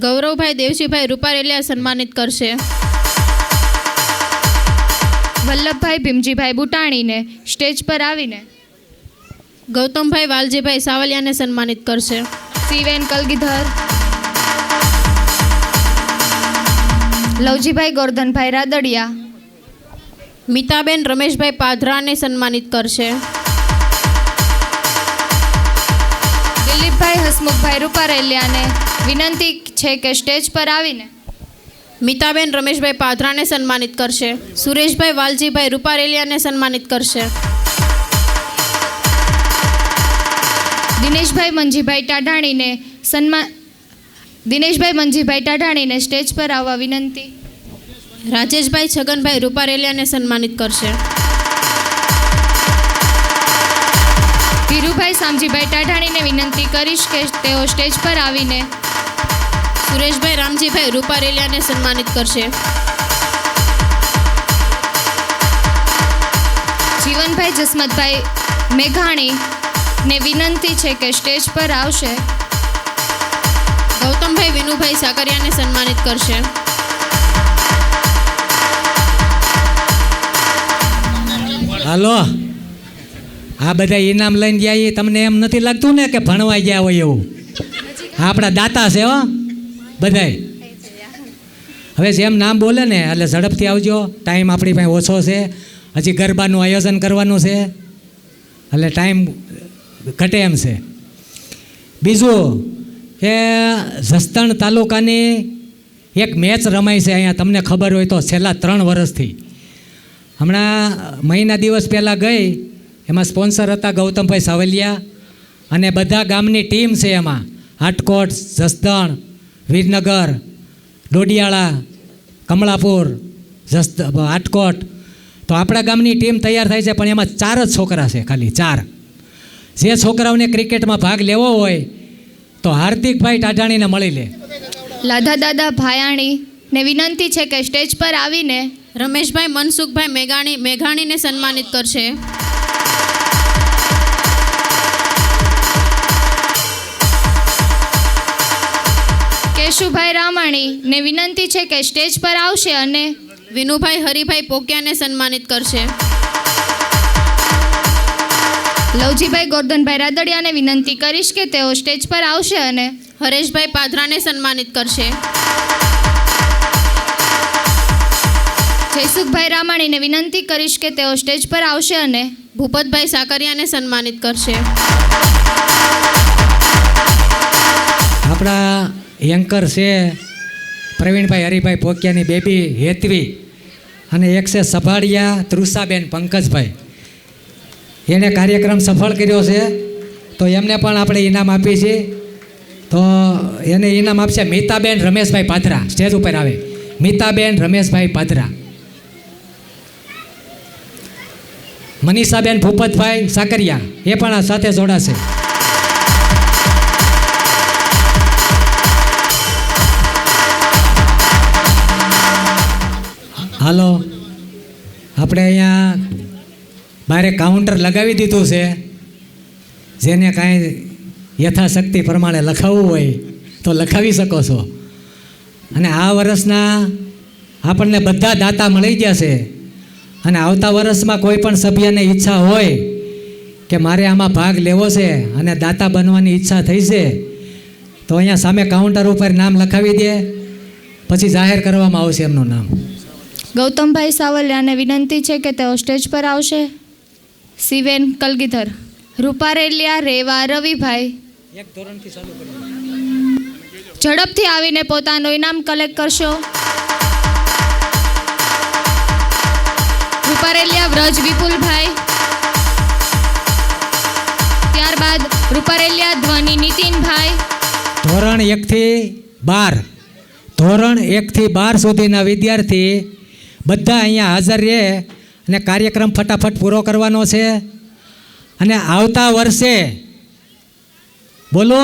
ગૌરવભાઈ દેવશીભાઈ રૂપારેલિયા સન્માનિત કરશે. વલ્લભભાઈ ભીમજીભાઈ બુટાણીને સ્ટેજ પર આવીને ગૌતમભાઈ વાલજીભાઈ સાવલિયાને સન્માનિત કરશે. સીવેન કલગીધર, લવજીભાઈ ગોરધનભાઈ રાદડિયા, મીતાબેન રમેશભાઈ પાધરાને સન્માનિત કરશે. દિલીપભાઈ હસમુખભાઈ રૂપારેલિયાને વિનંતી છે કે સ્ટેજ પર આવીને મીતાબેન રમેશભાઈ પાધરાને સન્માનિત કરશે. સુરેશભાઈ વાલજીભાઈ રૂપારેલિયાને સન્માનિત કરશે. દિનેશભાઈ મંજીભાઈ ટાઢાણીને સ્ટેજ પર આવવા વિનંતી. રાજેશભાઈ છગનભાઈ રૂપારેલિયાને સન્માનિત કરશે. ધીરુભાઈ શામજીભાઈ ટાઢાણીને વિનંતી કરીશ કે તેઓ સ્ટેજ પર આવીને સુરેશભાઈ રામજીભાઈ રૂપારેલિયાને સન્માનિત કરશે. જીવનભાઈ જસમતભાઈ મેઘાણી ને વિનંતી છે કે સ્ટેજ પર આવશે. ગૌતમભાઈ વિનુભાઈ સાકરિયાને સન્માનિત કરશે. હાલો, આ બધા ઇનામ લઈને ગયા એ તમને એમ નથી લાગતું ને કે ભણવા ગયા હોય એવું? આપણા દાતા છે હો બધાય. હવે જેમ નામ બોલે ને એટલે ઝડપથી આવજો, ટાઈમ આપણી પાસે ઓછો છે, હજી ગરબાનું આયોજન કરવાનું છે એટલે ટાઈમ ઘટે એમ છે. બીજું કે જસદણ તાલુકાની એક મેચ રમાય છે અહીંયા, તમને ખબર હોય તો છેલ્લા 3 વર્ષથી. હમણાં મહિના દિવસ પહેલાં ગઈ, એમાં સ્પોન્સર હતા ગૌતમભાઈ સાવલિયા અને બધા ગામની ટીમ છે એમાં. હાટકોટ, જસદણ, વીરનગર, ડોડિયાળા, કમળાપુર, હાટકોટ, તો આપણા ગામની ટીમ તૈયાર થાય છે, પણ એમાં 4 જ છોકરા છે, ખાલી 4. જે છોકરાઓને ક્રિકેટમાં ભાગ લેવો હોય તો હાર્દિકભાઈ ટાઢાણીને મળી લે. લાધા દાદા ભાયાણી ને વિનંતી છે કે સ્ટેજ પર આવીને રમેશભાઈ મનસુખભાઈ મેઘાણીને સન્માનિત કરશે. કેશુભાઈ રામાણી ને વિનંતી છે કે સ્ટેજ પર આવશે અને વિનુભાઈ હરિભાઈ પોકિયાને સન્માનિત કરશે. લવજીભાઈ ગોરધનભાઈ રાદડિયાને વિનંતી કરીશ કે તેઓ સ્ટેજ પર આવશે અને હરેશભાઈ પાધરાને સન્માનિત કરશે. જયસુખભાઈ રામાણીને વિનંતી કરીશ કે તેઓ સ્ટેજ પર આવશે અને ભૂપતભાઈ સાકરિયાને સન્માનિત કરશે. આપણા એન્કર છે પ્રવીણભાઈ હરિભાઈ પોકિયાની બેબી હેતવી, અને એક છે સભાડિયા તૃષાબેન પંકજભાઈ. એને કાર્યક્રમ સફળ કર્યો છે તો એમને પણ આપણે ઇનામ આપીએ છીએ. તો એને ઇનામ આપશે મીતાબેન રમેશભાઈ પાધરા. સ્ટેજ ઉપર આવે મીતાબેન રમેશભાઈ પાધરા. મનીષાબેન ભૂપતભાઈ સાકરિયા એ પણ આ સાથે જોડાશે. હાલો, આપણે અહીંયા બારે કાઉન્ટર લગાવી દીધું છે, જેને કાંઈ યથાશક્તિ પ્રમાણે લખાવવું હોય તો લખાવી શકો છો. અને આ વર્ષના આપણને બધા દાતા મળી ગયા છે, અને આવતા વર્ષમાં કોઈ પણ સભ્યને ઈચ્છા હોય કે મારે આમાં ભાગ લેવો છે અને દાતા બનવાની ઈચ્છા થઈ છે, તો અહીંયા સામે કાઉન્ટર ઉપર નામ લખાવી દે, પછી જાહેર કરવામાં આવશે એમનું નામ. ગૌતમભાઈ સાવલિયાને વિનંતી છે કે તેઓ સ્ટેજ પર આવશે. શિવેન કલગીધર, રૂપારેલિયા રેવા રવિભાઈ ઝડપથી આવીને પોતાનું ઇનામ કલેક્ટ કરશો. રૂપારેલિયા વ્રજ વિપુલભાઈ, ત્યારબાદ રૂપારેલિયા ધ્વનિ નીતિનભાઈ. ધોરણ 1 થી 12 સુધીના વિદ્યાર્થી બધા અહીંયા હાજર રહે અને કાર્યક્રમ ફટાફટ પૂરો કરવાનો છે. અને આવતા વર્ષે બોલો,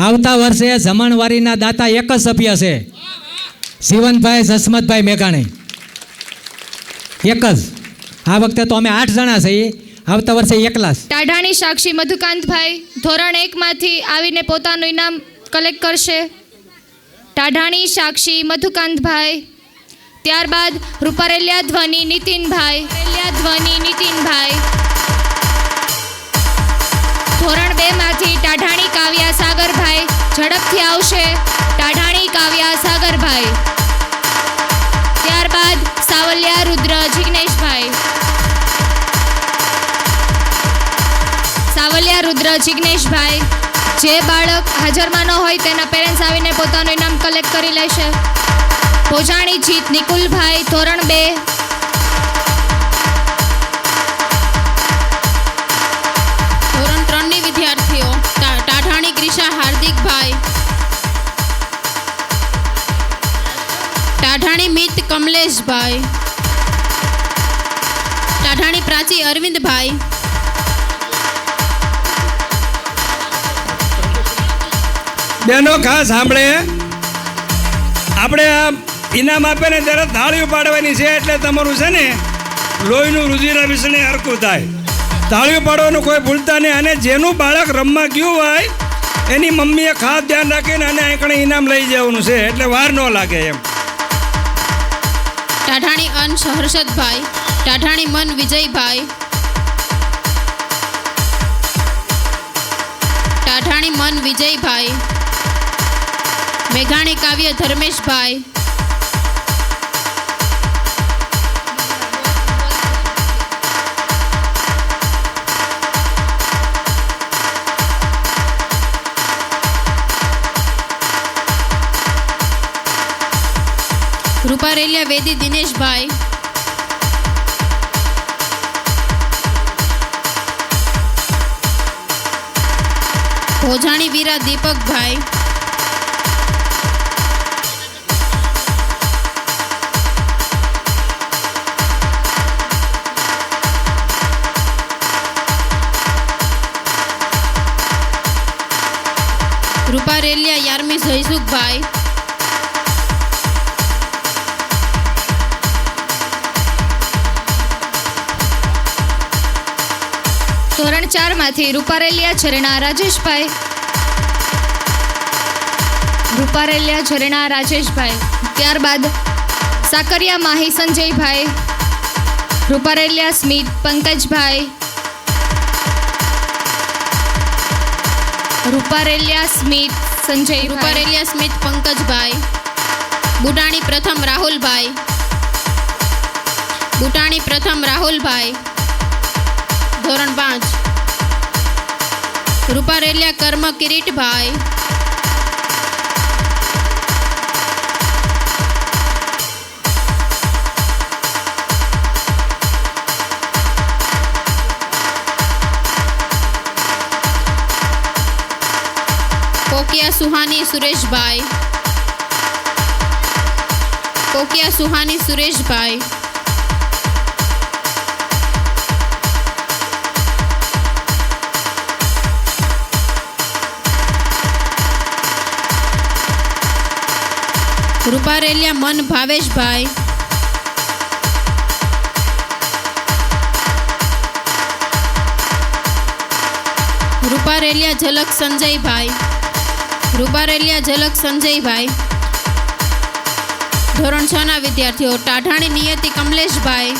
આવતા વર્ષે જમણવારીના દાતા એક જ સભ્ય છે, શિવનભાઈ જસમતભાઈ મેઘાણી, એક જ. આ વખતે તો અમે 8 જણા છીએ, આવતા વર્ષે એકલા. ટાઢાણી સાક્ષી મધુકાંતભાઈ ધોરણ 1 માંથી આવીને પોતાનું ઇનામ કલેક્ટ કરશે. ટાઢાણી સાક્ષી મધુકાંતભાઈ, ત્યારબાદ રૂપારેલિયા ધ્વનિ નીતિનભાઈ. ધોરણ 2 માંથી ટાઢાણી કાવ્યા સાગરભાઈ ઝડપથી આવશે. ટાઢાણી કાવ્યા સાગરભાઈ, ત્યારબાદ સાવલિયા રુદ્ર જિગ્નેશભાઈ. જે બાળક હાજરમાં ન હોય તેના પેરેન્ટ્સ આવીને પોતાનું ઇનામ કલેક્ટ કરી લેશે. પોજાણી જીત નિકુલભાઈ ધોરણ 2. ધોરણ 3ની વિદ્યાર્થીઓ ટાઢાણી ક્રિશા હાર્દિકભાઈ, ટાઢાણી મિત કમલેશભાઈ, ટાઢાણી પ્રાચી અરવિંદભાઈ, બહેનો ખાસ સાંભળે, આપણે આ ઇનામ આપે ને ત્યારે તાળીઓ પાડવાની છે, એટલે તમારું છે ને લોહીનું રુધિર વિષણે હરકું થાય. તાળીઓ પાડવાનું કોઈ ભૂલતા નહીં. અને જેનું બાળક રમવા ગયું હોય એની મમ્મીએ ખાસ ધ્યાન રાખીને અને આંકણે ઇનામ લઈ જવાનું છે, એટલે વાર ન લાગે એમ. ટાઢાણી અંશ હર્ષદભાઈ, ટાઢાણી મન વિજયભાઈ, ટાઢાણી મન વિજયભાઈ, મેઘાણી કાવ્ય ધર્મેશભાઈ, રૂપારેલિયા વેદી દિનેશભાઈ, ભોજાણી વીરા દીપકભાઈ, રૂપારેલિયા યારમી જયસુખભાઈ, ધોરણ 4 માંથી રૂપારેલિયા ઝરણા રાજેશભાઈ, રૂપારેલિયા ઝરણા રાજેશભાઈ. ત્યારબાદ સાકરિયા માહી સંજયભાઈ, રૂપારેલિયા સ્મિત પંકજભાઈ, રૂપારેલિયા સ્મિત સંજય, રૂપારેલિયા સ્મિત પંકજભાઈ, બુટાણી પ્રથમ રાહુલભાઈ, બુટાણી પ્રથમ રાહુલભાઈ, ધોરણ 5, રૂપારેલિયા કર્મ કિરીટભાઈ, કોકિયા સુહાની સુરેશભાઈ, કોકિયા સુહાની સુરેશભાઈ, રૂપારેલિયા મન ભાવેશભાઈ, રૂપારેલિયા ઝલક સંજયભાઈ, રૂપારેલિયા ઝલક સંજયભાઈ. ધોરણ 6 ના વિદ્યાર્થીઓ ટાઢાણી નિયતિ કમલેશભાઈ,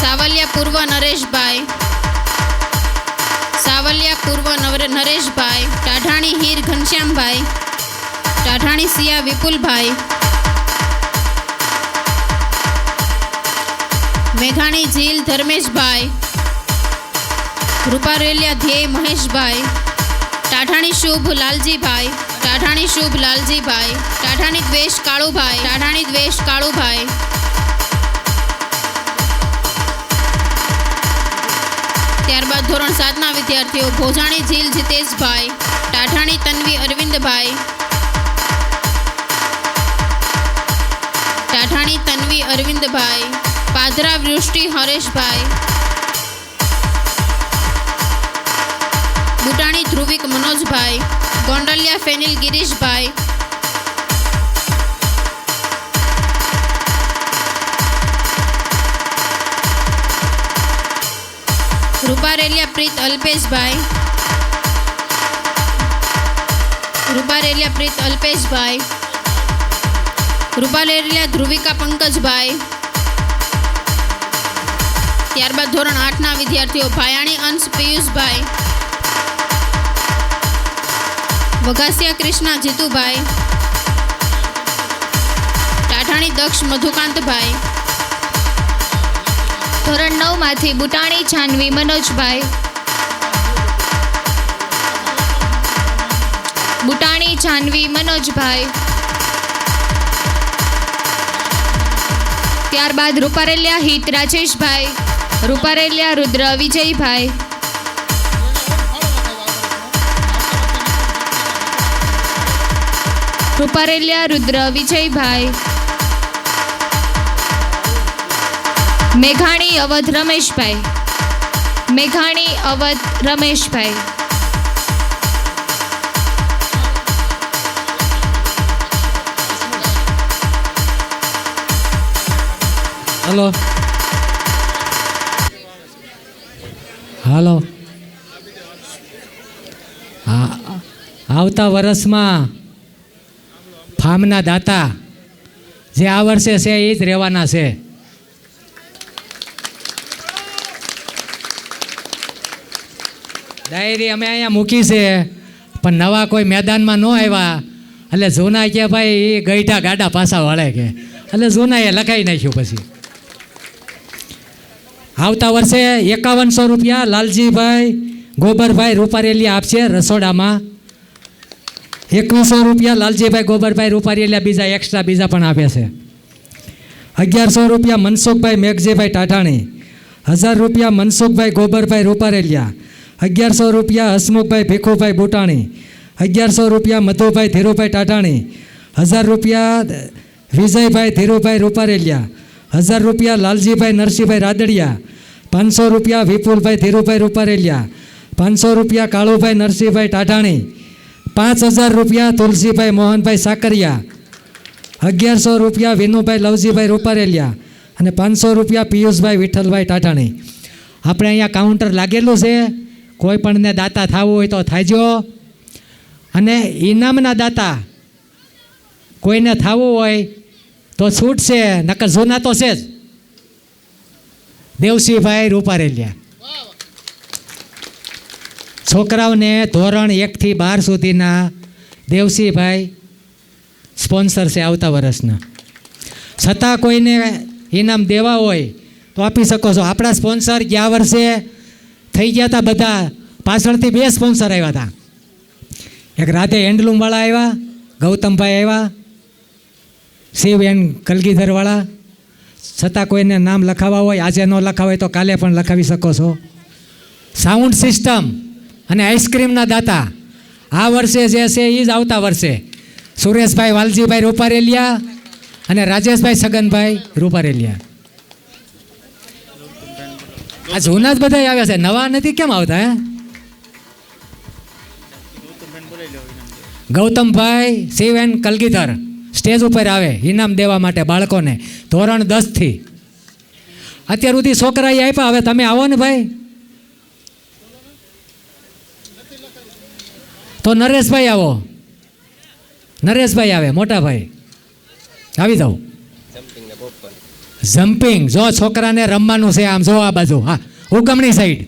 સાવલિયા પૂર્વ નરેશભાઈ, સાવલિયા પૂર્વ નરેશભાઈ, ટાઢાણી હીર ઘનશ્યામભાઈ, ટાઢાણી સિયા વિપુલભાઈ, મેઘાણી ઝીલ ધર્મેશભાઈ, રૂપારેલિયા ધ્યેય મહેશભાઈ, ટાઢાણી શુભ લાલજીભાઈ, ટાઢાણી શુભ લાલજીભાઈ, ટાઢાણી દ્વેષ કાળુભાઈ, ટાઢાણી દ્વેષ કાળુભાઈ. ત્યારબાદ ધોરણ 7 ના વિદ્યાર્થીઓ ભોજાણી ઝીલ જીતેશભાઈ, ટાઢાણી તન્વી અરવિંદભાઈ, ટાઢાણી તન્વી અરવિંદભાઈ, પાદરા વૃષ્ટિ હરેશભાઈ, બુટાણી ધ્રુવિક મનોજભાઈ, ગોંડલિયા ફેનિલ ગિરીશભાઈ, રૂપારેલિયા પ્રીત અલ્પેશભાઈ, રૂપારેલિયા પ્રીત અલ્પેશભાઈ, રૂપારેલિયા ધ્રુવિકા પંકજભાઈ. ત્યારબાદ ધોરણ 8 ના વિદ્યાર્થીઓ ભાયાણી અંશ પિયુષભાઈ, વઘાસિયા કૃષ્ણા જીતુભાઈ, ટાઢાણી દક્ષ મધુકાંતભાઈ. ધોરણ 9 માંથી બુટાણી જાનવી મનોજભાઈ, બુટાણી જાનવી મનોજભાઈ. ત્યારબાદ રૂપારેલિયા હિત રાજેશભાઈ, રૂપારેલિયા રુદ્ર વિજયભાઈ, રૂપારેલિયા રુદ્ર વિજયભાઈ. મેઘાણી અવધ રમેશભાઈ, મેઘાણી અવધ રમેશભાઈ. હલો હાલો હા આવતા વર્ષમાં ફાર્મના દાતા જે આ વર્ષે છે એ જ રહેવાના છે. ડાયરી અમે અહીંયા મૂકી છે પણ નવા કોઈ મેદાનમાં ન આવ્યા એટલે જૂના કે ભાઈ એ ગઈઢા ગાડા પાછા વળે કે એટલે જૂનાએ લખાઈ નાખ્યું. પછી આવતા વર્ષે 5100 રૂપિયા લાલજીભાઈ ગોબરભાઈ રૂપારેલિયા આપશે રસોડામાં. 2100 રૂપિયા લાલજીભાઈ ગોબરભાઈ રૂપારેલિયા બીજા એક્સ્ટ્રા બીજા પણ આપે છે. 1100 રૂપિયા મનસુખભાઈ મેઘજીભાઈ ટાઢાણી. 1000 રૂપિયા મનસુખભાઈ ગોબરભાઈ રૂપારેલિયા. 1100 રૂપિયા હસમુખભાઈ ભીખુભાઈ બુટાણી. 1100 રૂપિયા મધુભાઈ ધીરુભાઈ ટાઢાણી. 1000 રૂપિયા વિજયભાઈ ધીરુભાઈ રૂપારેલિયા. 1000 રૂપિયા લાલજીભાઈ નરસિંહભાઈ રાદડિયા. 500 રૂપિયા વિપુલભાઈ ધીરુભાઈ રૂપારેલિયા. 500 રૂપિયા કાળુભાઈ નરસિંહભાઈ ટાઢાણી. 5000 રૂપિયા તુલસીભાઈ મોહનભાઈ સાકરિયા. 1100 રૂપિયા વિનુભાઈ લવજીભાઈ રૂપારેલિયા. અને 500 રૂપિયા પિયુષભાઈ વિઠ્ઠલભાઈ ટાઢાણી. આપણે અહીંયા કાઉન્ટર લાગેલું છે, કોઈ પણને દાતા થવું હોય તો થાજો. અને ઇનામના દાતા કોઈને થવું હોય તો છૂટ છે, નકર જૂના તો છે જ. દેવસિંહભાઈ રૂપારેલિયા. છોકરાઓને ધોરણ 1 થી 12 સુધીના દેવસિંહભાઈ સ્પોન્સર છે આવતા વર્ષના. છતાં કોઈને ઇનામ દેવા હોય તો આપી શકો છો. આપણા સ્પોન્સર ગયા વર્ષે થઈ ગયા હતા બધા, પાછળથી 2 સ્પોન્સર આવ્યા હતા. એક રાતે હેન્ડલૂમવાળા આવ્યા, ગૌતમભાઈ આવ્યા, શિવ એન્ડ કલગીધરવાળા. છતાં કોઈને નામ લખાવવા હોય, આજે ન લખાવા હોય તો કાલે પણ લખાવી શકો છો. સાઉન્ડ સિસ્ટમ અને આઈસ્ક્રીમના દાતા આ વર્ષે જે છે એ જ આવતા વર્ષે સુરેશભાઈ વાલજીભાઈ રૂપારેલિયા અને રાજેશભાઈ છગનભાઈ રૂપારેલિયા. આ જૂના જ બધા આવ્યા છે, નવા નથી કેમ આવતા? હે ગૌતમભાઈ શિવ એન્ડ કલગીધર સ્ટેજ ઉપર આવે ઇનામ દેવા માટે બાળકોને ધોરણ 10 થી. અત્યાર સુધી છોકરાએ આપ્યા, હવે તમે આવો ને ભાઈ. તો નરેશભાઈ આવો, નરેશભાઈ આવે, મોટા ભાઈ આવી જાઓ. જમ્પિંગ, જો છોકરાને રમવાનું છે, આમ જો આ બાજુ, હા ઉગમણી સાઈડ.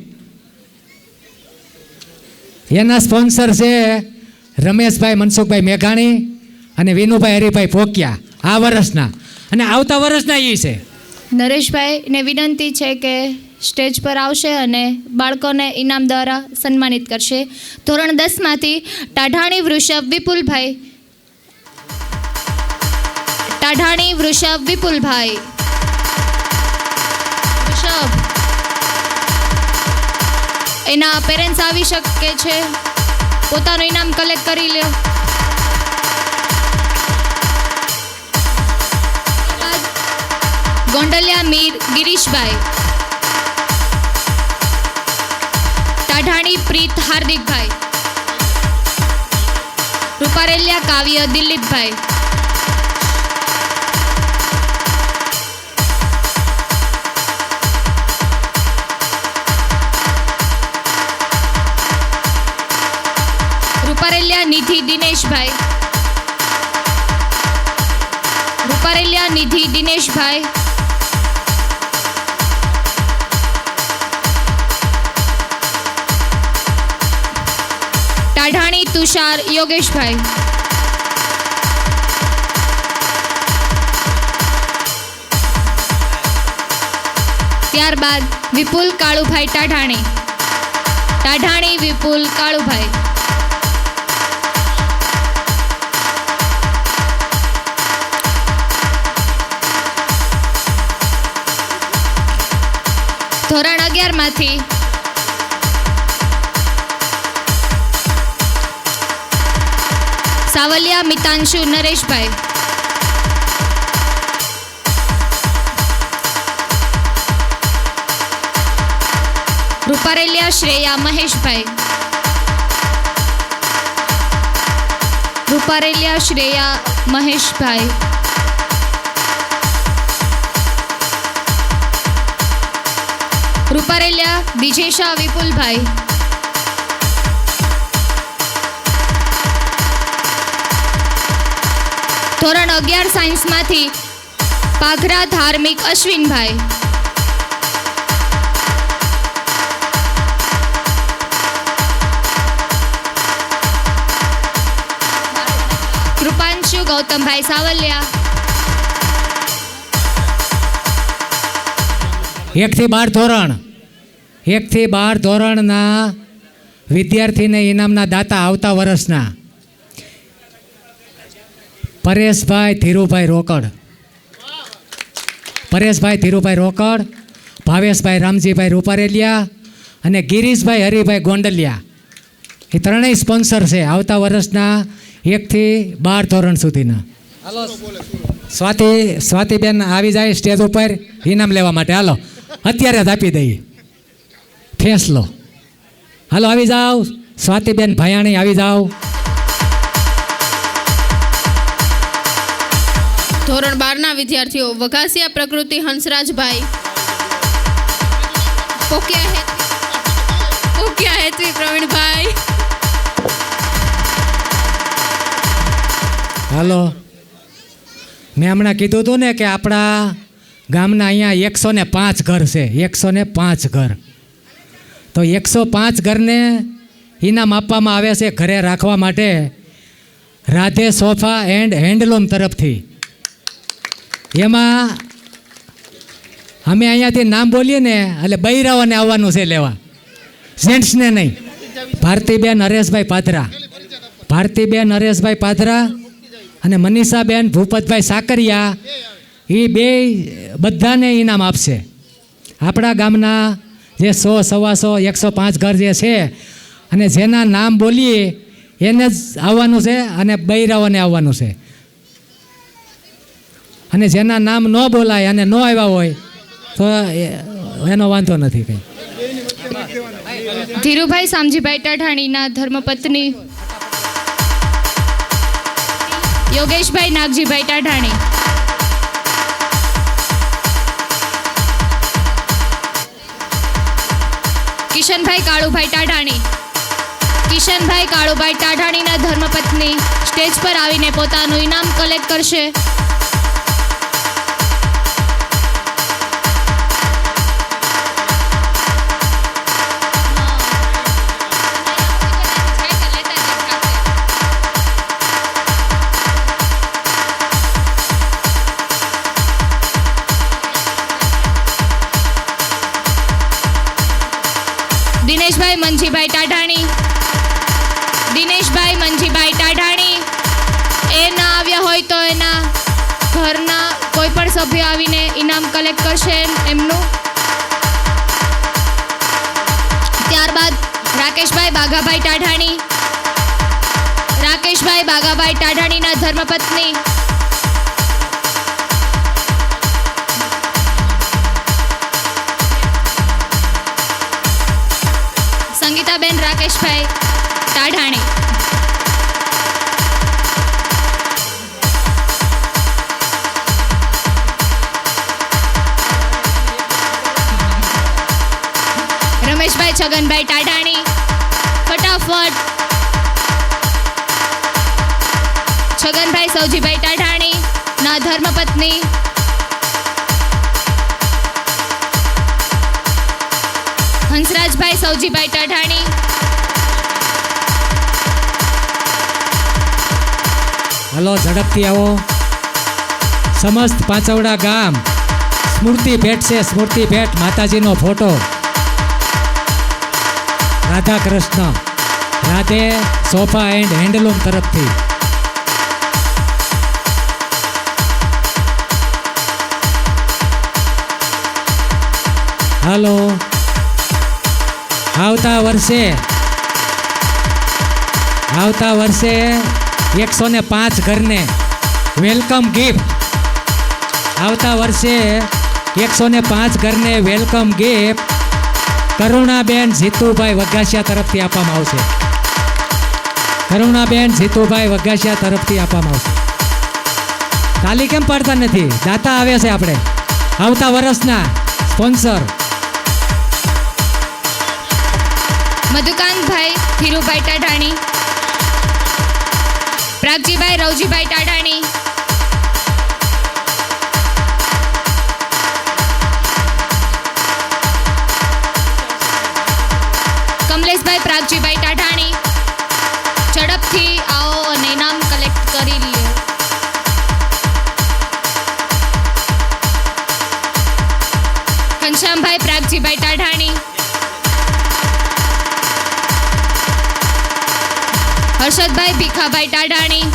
એના સ્પોન્સર છે રમેશભાઈ મનસુખભાઈ મેઘાણી અને વિનુભાઈ હરિભાઈ પોકિયા આ વર્ષના, અને આવતા વર્ષના એ છે. નરેશભાઈને વિનંતી છે કે સ્ટેજ પર આવશે અને બાળકોને ઇનામ દ્વારા સન્માનિત કરશે. ધોરણ 10માંથી ટાઢાણી વૃષભ વિપુલભાઈ. ટાઢાણી વૃષભ વિપુલભાઈ. વૃષભ, એના પેરેન્ટ્સ આવી શકે છે, પોતાનું ઇનામ કલેક્ટ કરી લ્યો. ગોંડલિયા મીર ગિરીશભાઈ. ટાઢાણી પ્રીત હાર્દિકભાઈ. રૂપારેલિયા કાવ્ય દિલીપભાઈ. રૂપારેલિયા નિધિ દિનેશભાઈ. રૂપારેલિયા નિધિ દિનેશભાઈ. ટાઢાણી તુષાર યોગેશભાઈ. ત્યારબાદ વિપુલ કાળુભાઈ ટાઢાણી. ટાઢાણી વિપુલ કાળુભાઈ. ધોરણ 11માંથી સાવલિયા મિતાંશુ નરેશભાઈ. રૂપારેલિયા શ્રેયા મહેશભાઈ. રૂપારેલિયા શ્રેયા મહેશભાઈ. રૂપારેલિયા દિજેશા વિપુલભાઈ. ધોરણ 11 સાયન્સમાંથી પાઘરા ધાર્મિક અશ્વિનભાઈ. કૃપાંશુ ગૌતમભાઈ સાવલિયા. 1 થી 12 ધોરણ 1 થી 12 ધોરણના વિદ્યાર્થીને ઇનામના દાતા આવતા વર્ષના પરેશભાઈ ધીરુભાઈ રોકડ. પરેશભાઈ ધીરુભાઈ રોકડ, ભાવેશભાઈ રામજીભાઈ રૂપારેલિયા અને ગિરીશભાઈ હરિભાઈ ગોંડલિયા. એ ત્રણેય સ્પોન્સર છે આવતા વર્ષના 1 થી 12 ધોરણ સુધીના. સ્વાતિબેન આવી જાય સ્ટેજ ઉપર ઇનામ લેવા માટે. હાલો અત્યારે જ આપી દઈએ ફેસલો. હાલો આવી જાઓ સ્વાતિબેન ભયાણી, આવી જાઓ. ધોરણ 12ના વિદ્યાર્થીઓ વઘાસિયા પ્રકૃતિ હંસરાજભાઈ, પોકિયા હેતવી પ્રવીણભાઈ. હાલો, મેં હમણાં કીધું હતું ને કે આપણા ગામના અહીંયા 105 ઘર છે. 105 ઘર. તો 105 ઘરને ઇનામ આપવામાં આવે છે ઘરે રાખવા માટે રાધે સોફા એન્ડ હેન્ડલૂમ તરફથી. એમાં અમે અહીંયાથી નામ બોલીએ ને એટલે બૈરાઓને આવવાનું છે લેવા, જેન્ટ્સને નહીં. ભારતીબેન હરેશભાઈ પાધરા, ભારતીબેન હરેશભાઈ પાધરા અને મનીષાબેન ભૂપતભાઈ સાકરિયા, એ બે બધાને ઇનામ આપશે. આપણા ગામના જે 100, 125, 105 ઘર જે છે અને જેના નામ બોલીએ એને જ આવવાનું છે અને બૈરાઓને આવવાનું છે. અને જેના નામ ન બોલાય અને ન આવ્યા હોય તો એનો વાંધો નથી કંઈ. ધીરુભાઈ શામજીભાઈ ટાઢાણીના ધર્મપત્ની યોગેશભાઈ નાગજીભાઈ ટાઢાણી. કિશનભાઈ કાળુભાઈ ટાઢાણી. કિશનભાઈ કાળુભાઈ ટાઢાણીના ધર્મપત્ની સ્ટેજ પર આવીને પોતાનું ઇનામ કલેક્ટ કરશે. દિનેશભાઈ મંજીભાઈ ટાઢાણી. દિનેશભાઈ મંજીભાઈ ટાઢાણી. એ ના આવ્યા હોય તો એના ઘરના કોઈ પણ સભ્ય આવીને ઇનામ કલેક્ટ કરશે એમનું. ત્યારબાદ રાકેશભાઈ બાગાભાઈ ટાઢાણી. રાકેશભાઈ બાગાભાઈ ટાઢાણીના ધર્મપત્ની સંગીતાબેન રાકેશભાઈ ટાઢાણી. રમેશભાઈ છગનભાઈ ટાઢાણી. ફટાફટ છગનભાઈ સૌજીભાઈ ટાઢાણી ના ધર્મપત્ની હંસરાજભાઈ સૌજીભાઈ ટાઢાણી. હલો ઝડપથી આવો. સમસ્ત પાંચવડા ગામ સ્મૃતિ ભેટ છે. સ્મૃતિ ભેટ માતાજીનો photo, Radha Krishna, Radhe sofa and handloom તરફથી. હાલો, આવતા વર્ષે 105 ઘરને વેલકમ ગિફ્ટ. આવતા વર્ષે 105 ઘરને વેલકમ ગિફ્ટ કરુણાબેન જીતુભાઈ વઘાસિયા તરફથી આપવામાં આવશે. કરુણાબેન જીતુભાઈ વઘાસિયા તરફથી આપવામાં આવશે. તાલી કેમ પાડતા નથી? દાતા આવે છે આપણે આવતા વર્ષના સ્પોન્સર. મધુકાંતભાઈ ધીરુભાઈ ટાઢાણી, પ્રાગજીભાઈ રવજીભાઈ ટાઢાણી, કમલેશભાઈ પ્રાગજીભાઈ ટાઢાણી. ઝડપથી આવો અને ઇનામ કલેક્ટ કરી લ્યો. ઘનશ્યામભાઈ પ્રાગજીભાઈ ટાઢાણી, હર્ષદભાઈ ભીખાભાઈ ટાઢાણી,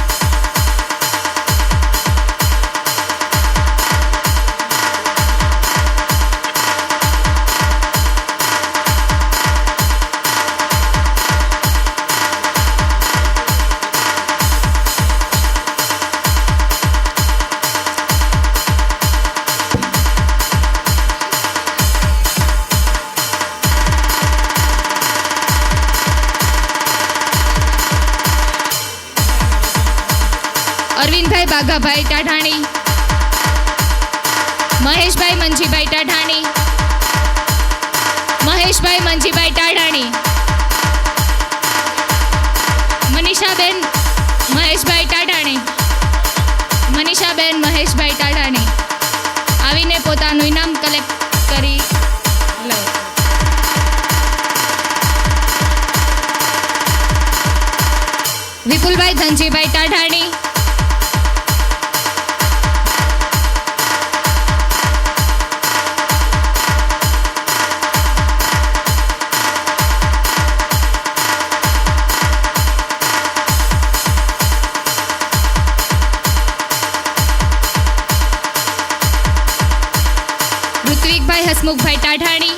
અરવિંદભાઈ બાઘાભાઈ ટાઢાણી, મહેશભાઈ મંજીભાઈ ટાઢાણી, મહેશભાઈ મંજીભાઈ ટાઢાણી, મનીષાબેન મહેશભાઈ ટાઢાણી, મનીષાબેન મહેશભાઈ ટાઢાણી આવીને પોતાનું ઇનામ કલેક્ટ કરી લો. વિપુલભાઈ ધનજીભાઈ ટાઢાણી, ઋત્વિકભાઈ હસમુખભાઈ ટાઢાણી,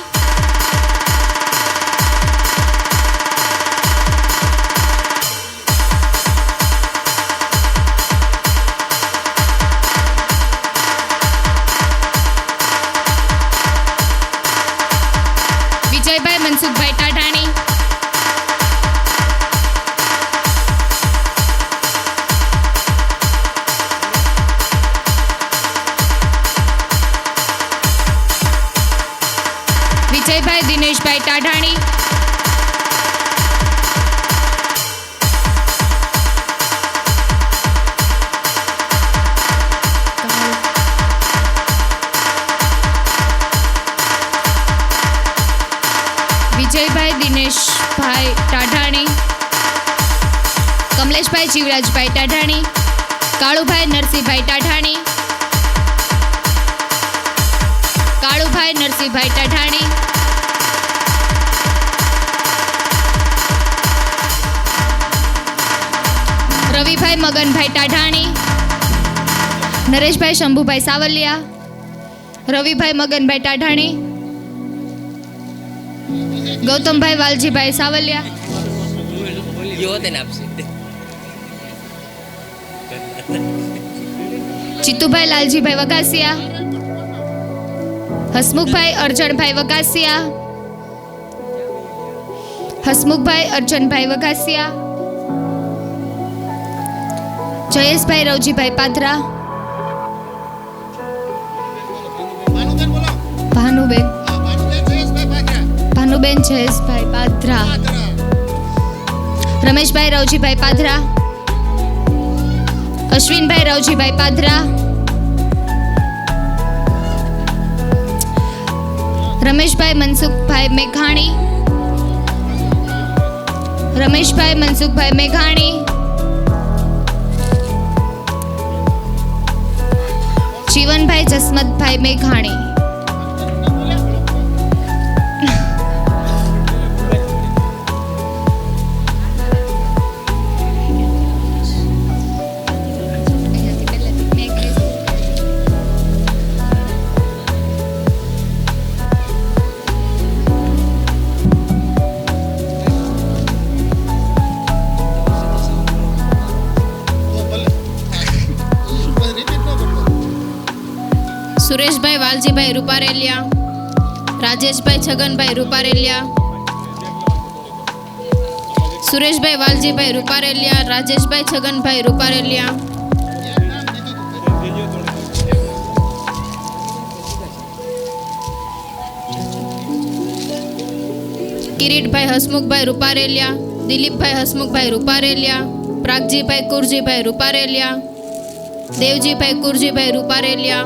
વિજયભાઈ મનસુખભાઈ ટાઢાણી, વિજયભાઈ દિનેશભાઈ ટાઢાણી, વિજયભાઈ દિનેશભાઈ ટાઢાણી, કમલેશભાઈ જીવરાજભાઈ ટાઢાણી, કાળુભાઈ નરસિંહભાઈ ટાઢાણી, કાળુભાઈ નરસિંહભાઈ ટાઢાણી, રવિભાઈ મગનભાઈ ટાઢાણી, નરેશભાઈ શંભુભાઈ સાવલિયા, રવિભાઈ મગનભાઈ ટાઢાણી, ગૌતમભાઈ વાલજીભાઈ સાવલિયા, ચિત્તુભાઈ લાલજીભાઈ વગાસિયા, હસમુખભાઈ અર્જણભાઈ વગાસિયા, હસમુખભાઈ અર્જનભાઈ વગાસિયા, જયેશભાઈ રવજીભાઈ પાથરા, ભાનુબેન ભાનુબેન જયેશભાઈ પાથરા, રમેશભાઈ રવજીભાઈ પાથરા, અશ્વિનભાઈ રવજીભાઈ પાથરા, રમેશભાઈ મનસુખભાઈ મેઘાણી, રમેશભાઈ મનસુખભાઈ મેઘાણી, જીવનભાઈ જસમતભાઈ મેઘાણી, સુરેશભાઈ વાલજીભાઈ રૂપારેલિયા, રાજેશભાઈ છગનભાઈ રૂપારેલિયા, સુરેશભાઈ વાલજીભાઈ રૂપારેલિયા, રાજેશભાઈ છગનભાઈ રૂપારેલિયા, કિરીટભાઈ હસમુખભાઈ રૂપારેલિયા, દિલીપભાઈ Hasmukhbhai Rupareliya, Pragjibhai Kurjibhai Rupareliya, Devjibhai Kurjibhai Rupareliya,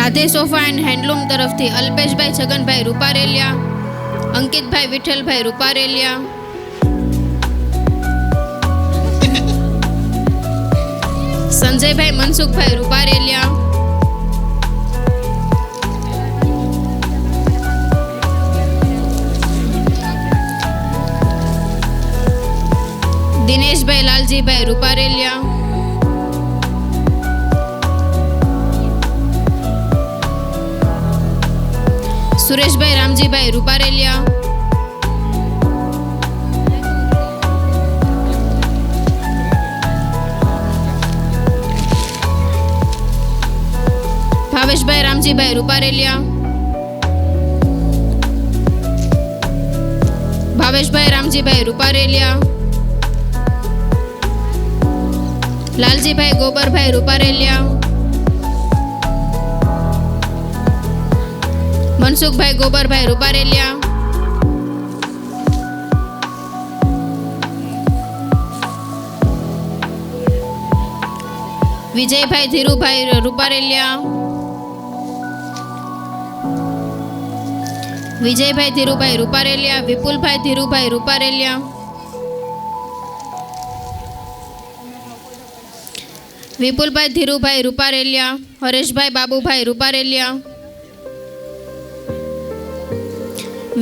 Radhe sofa and handloom તરફથી અલ્પેશભાઈ છગનભાઈ રૂપારેલિયા, અંકિતભાઈ વિઠ્ઠલભાઈ રૂપારેલિયા, સંજયભાઈ મનસુખભાઈ રૂપારેલિયા, દિનેશભાઈ લાલજીભાઈ રૂપારેલિયા, સુરેશભાઈ રામજીભાઈ રૂપારેલિયા, ભાવેશભાઈ રામજીભાઈ રૂપારેલિયા, ભાવેશભાઈ રામજીભાઈ રૂપારેલિયા, લાલજીભાઈ ગોબરભાઈ રૂપારેલિયા, મનસુખભાઈ ગોબરભાઈ રૂપારેલિયા, વિજયભાઈ ધીરુભાઈ રૂપારેલિયા, વિજયભાઈ ધીરુભાઈ રૂપારેલિયા, વિપુલભાઈ ધીરુભાઈ રૂપારેલિયા, વિપુલભાઈ ધીરુભાઈ રૂપારેલિયા, હરેશભાઈ બાબુભાઈ રૂપારેલિયા,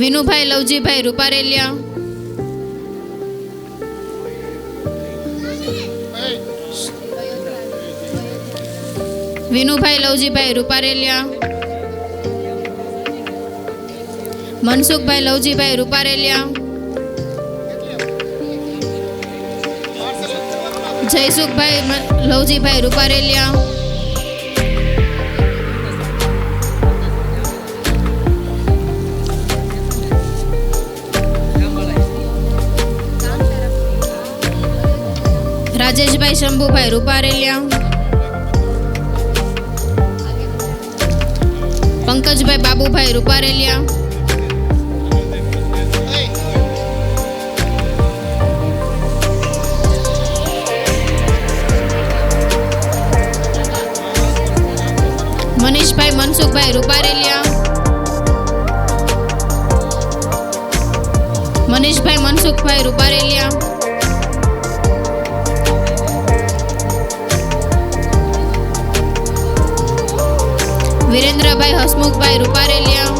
વિનુભાઈ લવજીભાઈ રૂપારેલિયા, વિનુભાઈ લવજીભાઈ રૂપારેલિયા, મનસુખભાઈ લવજીભાઈ રૂપારેલિયા, જયસુખભાઈ લવજીભાઈ રૂપારેલિયા, રાજેશભાઈ શંભુભાઈ રૂપારેલિયા, પંકજભાઈ બાબુભાઈ રૂપારેલિયા, મનીષભાઈ મનસુખભાઈ રૂપારેલિયા, મનીષભાઈ મનસુખભાઈ રૂપારેલિયા, વિરેન્દ્રભાઈ હસમુખભાઈ રૂપારેલિયા,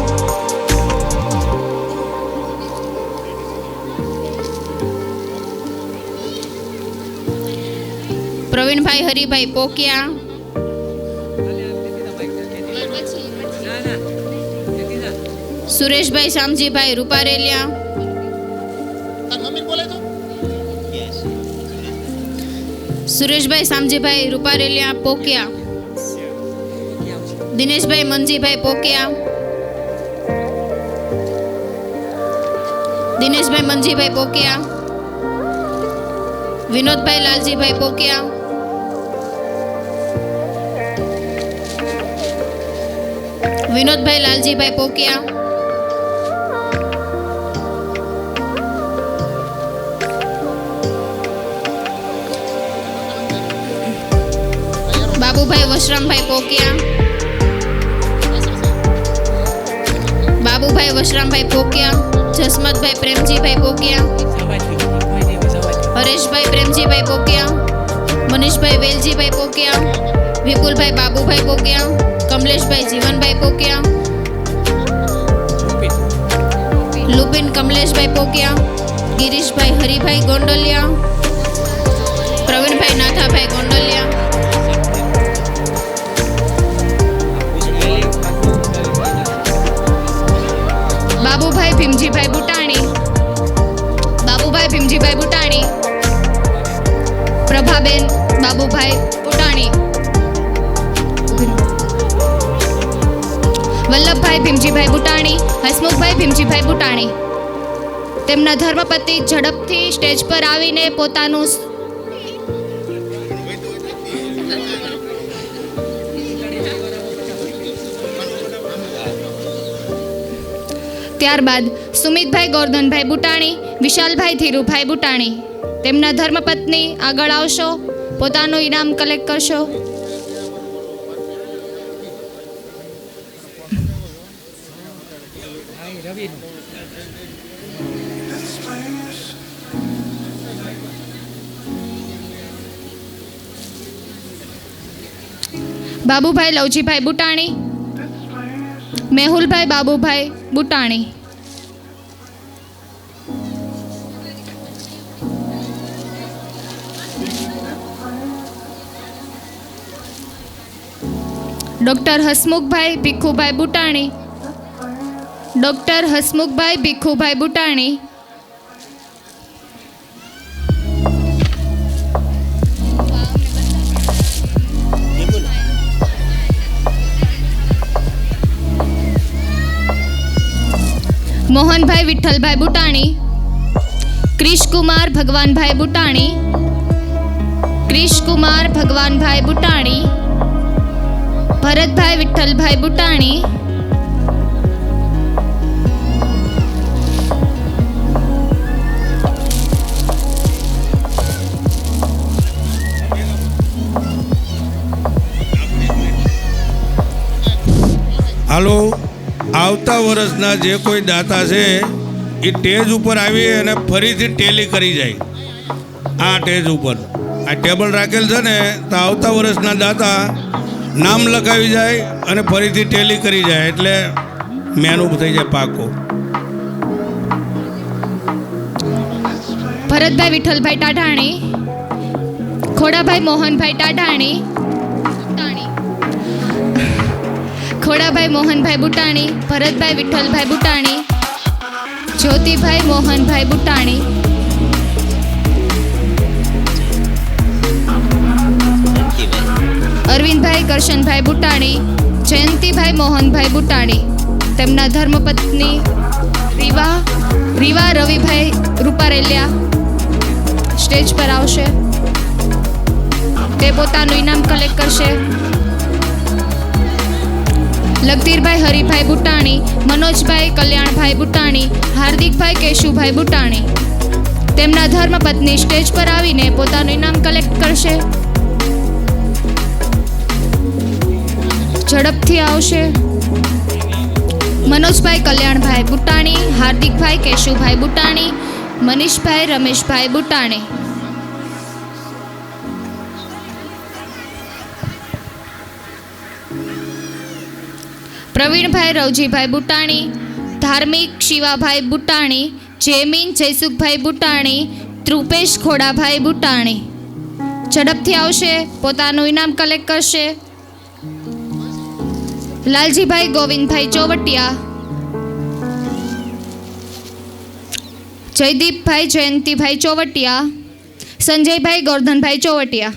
પ્રવીણભાઈ હરિભાઈ પોકિયા, સુરેશભાઈ શામજીભાઈ રૂપારેલિયા, સુરેશભાઈ શામજીભાઈ રૂપારેલિયા પોકિયા, દિનેશભાઈ મનજીભાઈ પોકિયા, દિનેશભાઈ મનજીભાઈ પોકિયા, વિનોદભાઈ લાલજીભાઈ પોકિયા, વિનોદભાઈ લાલજીભાઈ પોકિયા, બાબુભાઈ વશરામભાઈ પોકિયા, બાબુભાઈ વશરામભાઈ પોકિયા, જસમતભાઈ પ્રેમજીભાઈ પોકિયા, હરેશભાઈ પ્રેમજીભાઈ પોકિયા, મનીષભાઈ વેલજીભાઈ પોકિયા, વિપુલભાઈ બાબુભાઈ પોકિયા, કમલેશભાઈ જીવનભાઈ પોકિયા, લુપિન કમલેશભાઈ પોકિયા, ગિરીશભાઈ હરિભાઈ ગોંડલિયા, પ્રવીણભાઈ નાથાભાઈ ગોંડલિયા, બાબુભાઈ ભીમજીભાઈ બુટાણી, બાબુભાઈ ભીમજીભાઈ બુટાણી, પ્રભાબેન બાબુભાઈ બુટાણી, મેહુલભાઈ ભીમજીભાઈ બુટાણી, હસમુખભાઈ ભીમજીભાઈ બુટાણી. તેમના ધર્મપત્ની ઝડપથી સ્ટેજ પર આવીને પોતાનું ત્યારબાદ સુમિતભાઈ ગોરધનભાઈ બુટાણી, વિશાલભાઈ ધીરુભાઈ બુટાણી. તેમના ધર્મપત્ની આગળ આવશો, પોતાનું ઇનામ કલેક્ટ કરશો. બાબુભાઈ લવજીભાઈ બુટાણી, મેહુલભાઈ બાબુભાઈ બુટાણી. Doctor Hasmukhbhai Bhikhubhai Butani, doctor Hasmukhbhai Bhikhubhai Butani. મોહનભાઈ વિઠ્ઠલભાઈ બુટાણી, ક્રિશકુમાર ભગવાનભાઈ બુટાણી, ક્રિશકુમાર ભગવાનભાઈ બુટાણી. ભરતભાઈ વિઠ્ઠલભાઈ બુટાણી, હાલો, આવતા વર્ષના જે કોઈ દાતા છે એ સ્ટેજ ઉપર આવી અને ફરીથી ટેલી કરી જાય. આ સ્ટેજ ઉપર આ ટેબલ રાખેલ છે ને, તો આવતા વર્ષના દાતા નામ લખાવી જાય અને ફરીથી ટેલી કરી જાય એટલે મેનુ થઈ જાય પાકો. ભરતભાઈ વિઠ્ઠલભાઈ ટાઢાણી, ખોડાભાઈ મોહનભાઈ ટાઢાણી, ખોડાભાઈ મોહનભાઈ બુટાણી, ભરતભાઈ વિઠ્ઠલભાઈ બુટાણી, જ્યોતિભાઈ મોહનભાઈ બુટાણી. અરવિંદભાઈ કરશનભાઈ બુટાણી, જયંતિભાઈ મોહનભાઈ બુટાણી. તેમના ધર્મપત્ની રીવા રવિભાઈ રૂપારેલિયા સ્ટેજ પર આવશે. તે પોતાનું ઇનામ કલેક્ટ કરશે. લગધીરભાઈ હરિભાઈ બુટાણી, મનોજભાઈ કલ્યાણભાઈ બુટાણી, હાર્દિકભાઈ કેશુભાઈ બુટાણી. તેમના ધર્મપત્ની સ્ટેજ પર આવીને પોતાનું ઇનામ કલેક્ટ કરશે. ઝડપથી આવશે. મનોજભાઈ કલ્યાણભાઈ બુટાણી, હાર્દિકભાઈ કેશુભાઈ બુટાણી, મનીષભાઈ રમેશભાઈ બુટાણી. પ્રવીણભાઈ રવજીભાઈ બુટાણી, ધાર્મિક શિવાભાઈ બુટાણી, જેમીન જયસુખભાઈ બુટાણી, ત્રુપેશ ખોડાભાઈ બુટાણી. ઝડપથી આવશે, પોતાનું ઇનામ કલેક્ટ કરશે. લાલજીભાઈ ગોવિંદભાઈ ચોવટિયા, જયદીપભાઈ જયંતિભાઈ ચોવટિયા, સંજયભાઈ ગોરધનભાઈ ચોવટિયા.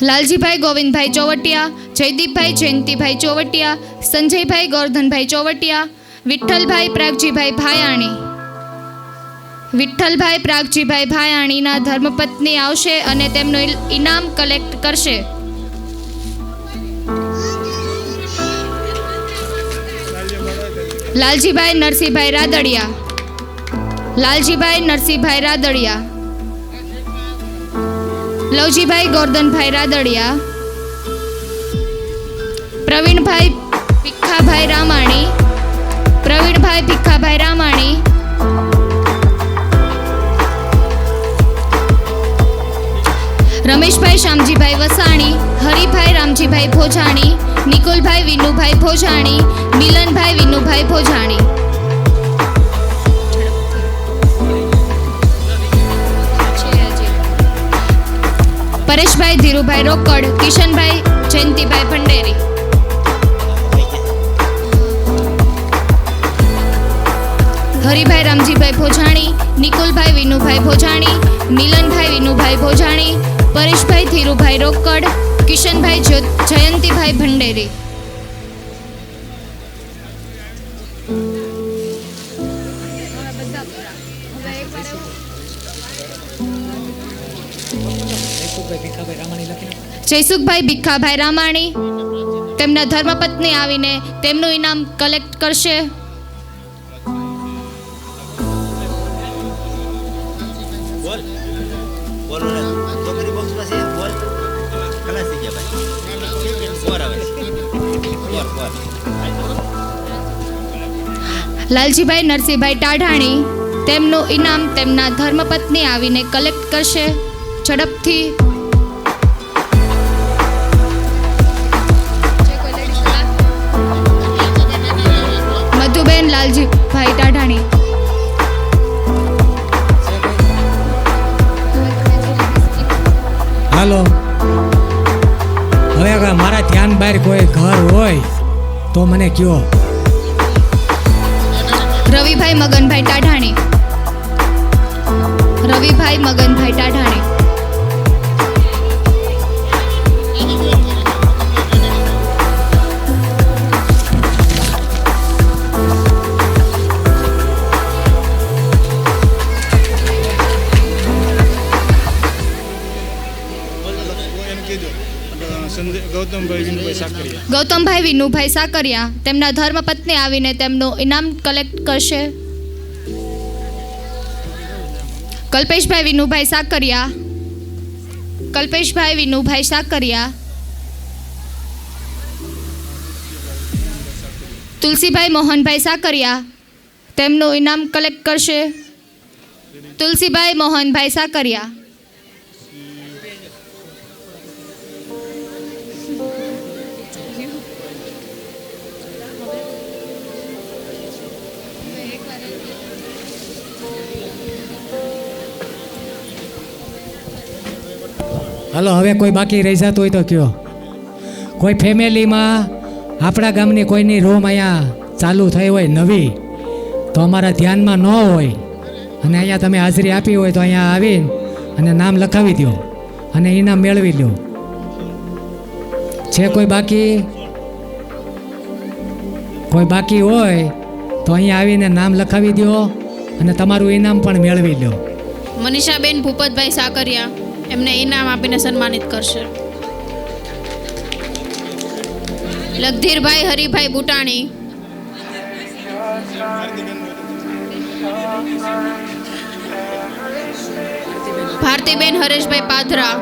લાલજીભાઈ ગોવિંદભાઈ ચોવટિયા, જયદીપભાઈ જયંતિભાઈ ચોવટિયા, સંજયભાઈ ગોરધનભાઈ ચોવટિયા, વિઠ્ઠલભાઈ પ્રાગજીભાઈ ભાયાણી. વિઠ્ઠલભાઈ પ્રાગજીભાઈ ભાયાણીના ધર્મપત્ની આવશે અને તેમનું ઇનામ કલેક્ટ કરશે. લાલજીભાઈ નરસિંહભાઈ રાદડિયા, લાલજીભાઈ નરસિંહભાઈ રાદડિયા, લવજીભાઈ ગોરધનભાઈ રાદડિયા, પ્રવીણભાઈ ભીખાભાઈ રામાણી, પ્રવીણભાઈ ભીખાભાઈ રામાણી, રમેશભાઈ શામજીભાઈ વસાણી, હરિભાઈ રામજીભાઈ ભોજાણી, નિકુલભાઈ વિનુભાઈ ભોજાણી, મિલનભાઈ વિનુભાઈ ભોજાણી. પરેશભાઈ ધીરુભાઈ રોકડ, કિશનભાઈ જયંતિભાઈ ભંડેરી. હરિભાઈ રામજીભાઈ ભોજાણી, નિકુલભાઈ વિનુભાઈ ભોજાણી, મિલનભાઈ વિનુભાઈ ભોજાણી, પરેશભાઈ ધીરુભાઈ રોકડ, કિશનભાઈ જયંતિભાઈ ભંડેરી. જયસુખભાઈ ભીખાભાઈ રામાણી, તેમના ધર્મપત્ની આવીને તેમનું ઇનામ કલેક્ટ કરશે. લાલજીભાઈ નરસિંહભાઈ ટાઢાણી, તેમનું ઇનામ તેમના ધર્મપત્ની આવીને કલેક્ટ કરશે. ઝડપથી. મધુબેન લાલજીભાઈ ટાઢાણી. હાલો, હવે મારા ધ્યાન બહાર કોઈ ઘર હોય તો મને કયો. રવિભાઈ મગનભાઈ ટાઢાણી. રવિભાઈ મગનભાઈ ટાઢાણી. ગૌતમભાઈ વિનુભાઈ સાકરિયા, તેમના ધર્મપત્ની આવીને તેમનું ઇનામ કલેક્ટ કરશે. કલ્પેશભાઈ વિનુભાઈ સાકરિયા. કલ્પેશભાઈ વિનુભાઈ સાકરિયા. તુલસીભાઈ મોહનભાઈ સાકરિયા, તેમનું ઇનામ કલેક્ટ કરશે. તુલસીભાઈ મોહનભાઈ સાકરિયા. હાલો, હવે કોઈ બાકી રહી જતું હોય તો કયો. કોઈ ફેમિલીમાં આપણા ગામની કોઈની રૂમ અહીંયા ચાલુ થઈ હોય નવી, તો અમારા ધ્યાનમાં ન હોય અને અહીંયા તમે હાજરી આપી હોય તો અહીંયા આવીને અને નામ લખાવી દો અને ઇનામ મેળવી લો. છે કોઈ બાકી? કોઈ બાકી હોય તો અહીંયા આવીને નામ લખાવી દો અને તમારું ઇનામ પણ મેળવી લો. મનીષાબેન ભૂપતભાઈ સાકરિયા, એમને ઇનામ આપીને સન્માનિત કરશે. લગધીરભાઈ હરિભાઈ બુટાણી. ભારતીબેન હરેશભાઈ પાધરા.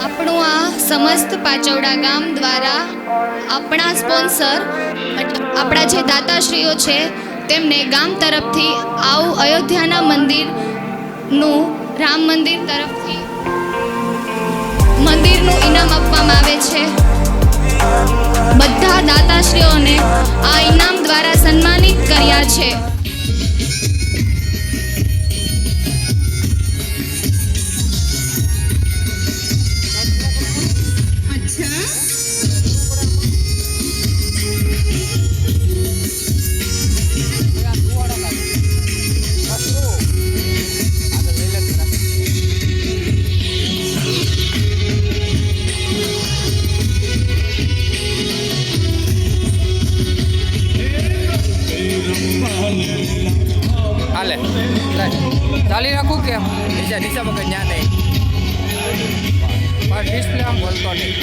આપણું આ સમસ્ત પાચોડા ગામ દ્વારા આપણા સ્પોન્સર આપણા જે દાતાશ્રીઓ છે તેમને ગામ તરફથી આવું અયોધ્યાના મંદિરનું રામ મંદિર તરફથી મંદિરનું ઇનામ આપવામાં આવે છે. બધા દાતાશ્રીઓને આ ઇનામ દ્વારા સન્માનિત કર્યા છે. હાલે ચાલી રાખું કેમ નીચે વગર ત્યાં નહીં પણ ડિસ્પ્લે આમ બોલતો નહીં.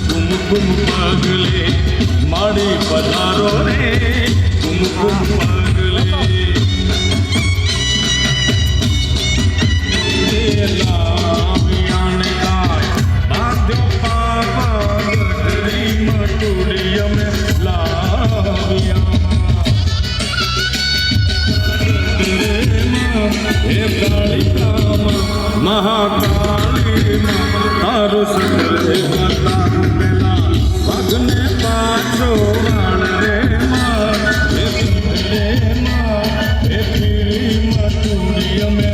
કુમકુમ પગલે માડી પધારો રે કુમકુમ પગલે લાવ્યાને કાય બાંધ્યો પાપા ગઢરી મટુડી અમે લાવ્યા હે કાળિકામાં મહાકાળીમાં તારું સકલ તારું પેલા પગને પાછો વાળ રે માં હે પીળી મટુડી અમે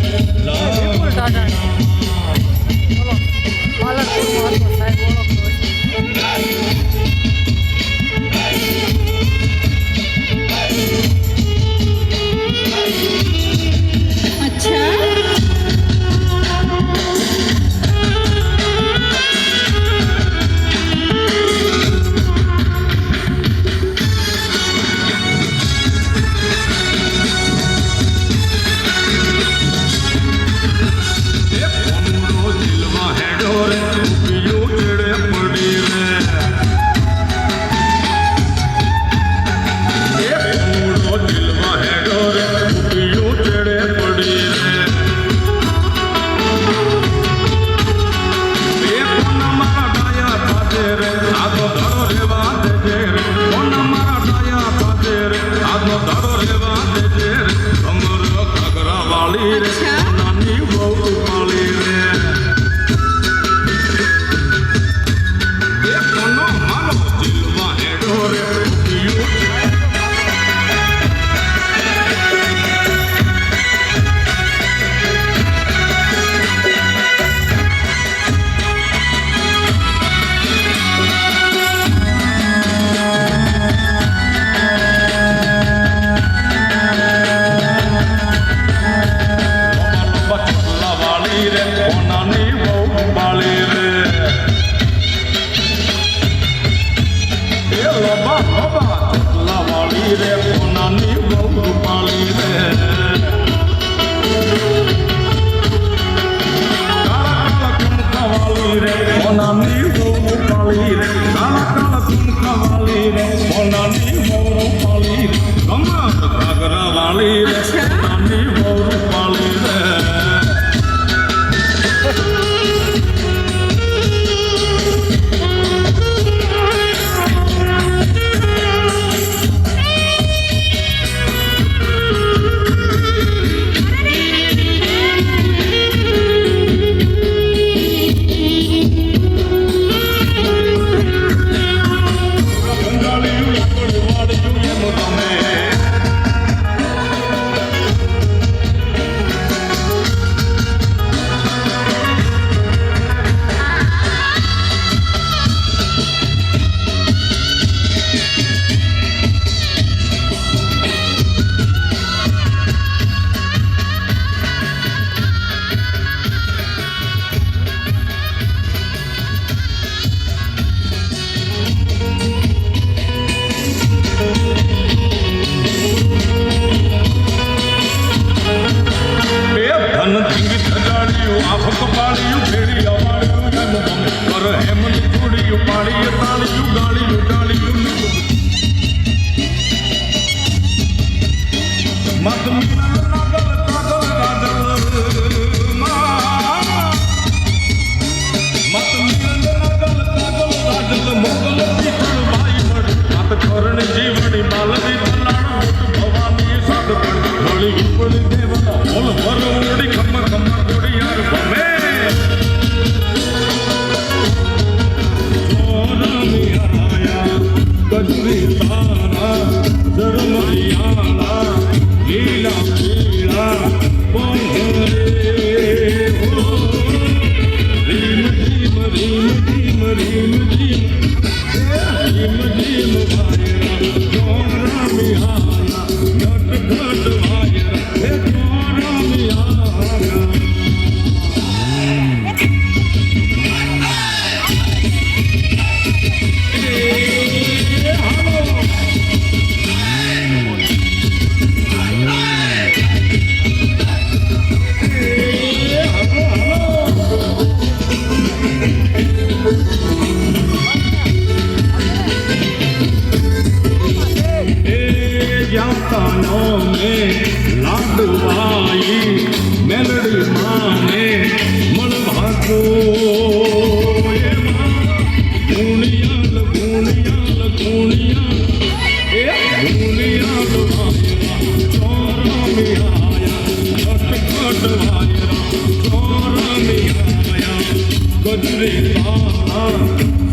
બાળા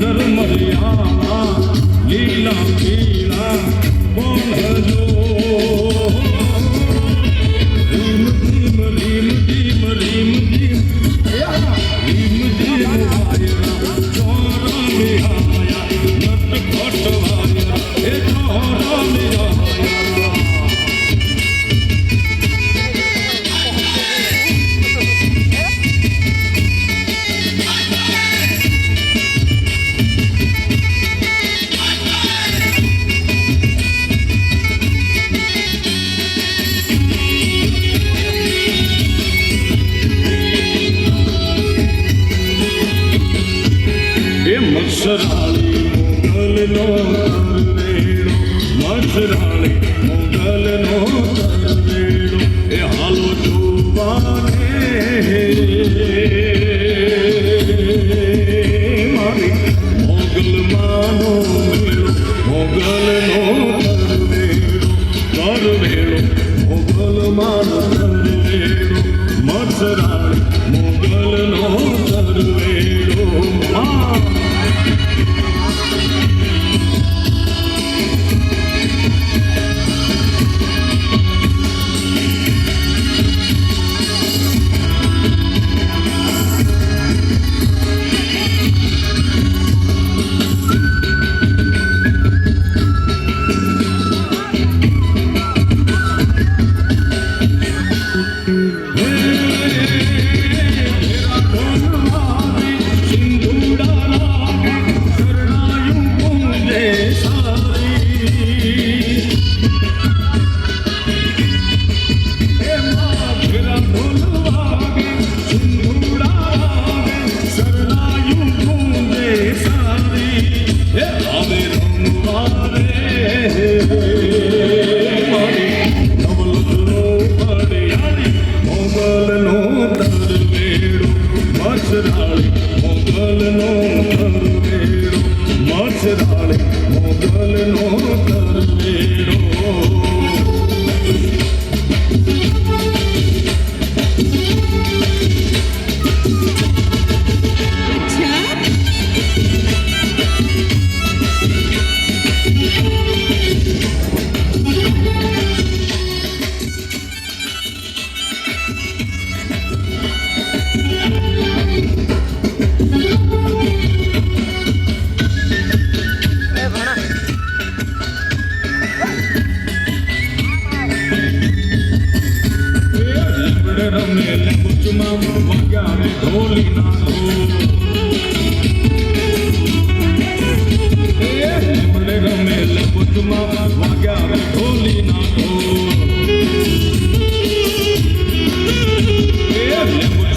ઝરમરિયા લીલા પીળા બોલજો રીમ ધીમ રીમ ધીમ રીમ ધીમ રીમ ધીમ વાયરા ચોરા મિહાયા નટ ખોટ વાયરા એ ચોરા મિહાયા મચ્છરાળી મોગલનો તરવેડો મચ્છરાળી મોગલનો તરવેડો એ હાલો જોવાને મારી મોગલ માનો મેળો મોગલનો તરવેડો તરવેડો મોગલ માનો તરવેડો મચ્છરાળી મોગલનો તરવેડો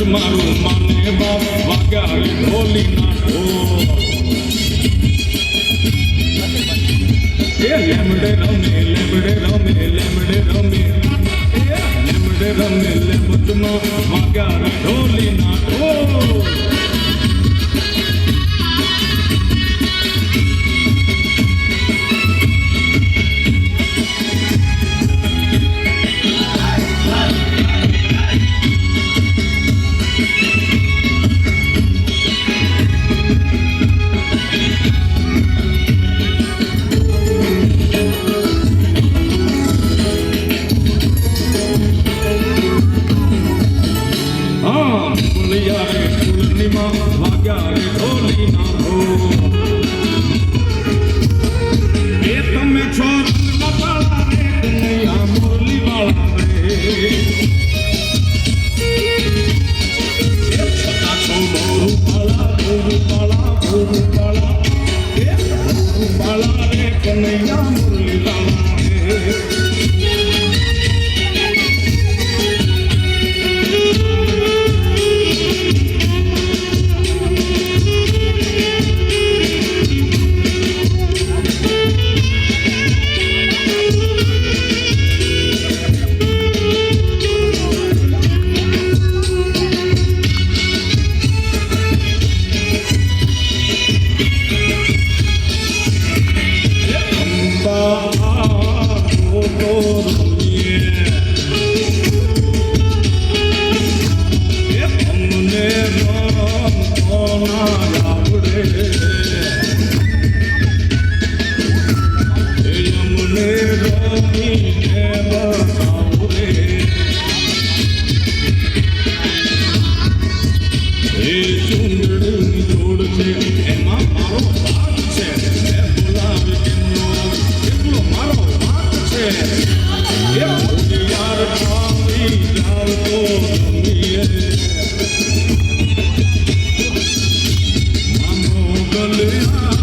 મારું માને બાપ વાગ્યા ઢોલી નાખો લેમડે રમે લેમડે રમે લેમડે રમે લેમડે રમે લેમડમાં વાગ્યા ઢોલી નાખો યમને રમીને બતાવું રે એ ચૂંદડી જોડ છે એમાં મારો ભાગ છે એ ગુલાબ કેમનો કેટલો મારો ભાગ છે એ યાર આવી જાવ તો ગમીએ માનો ગલિયા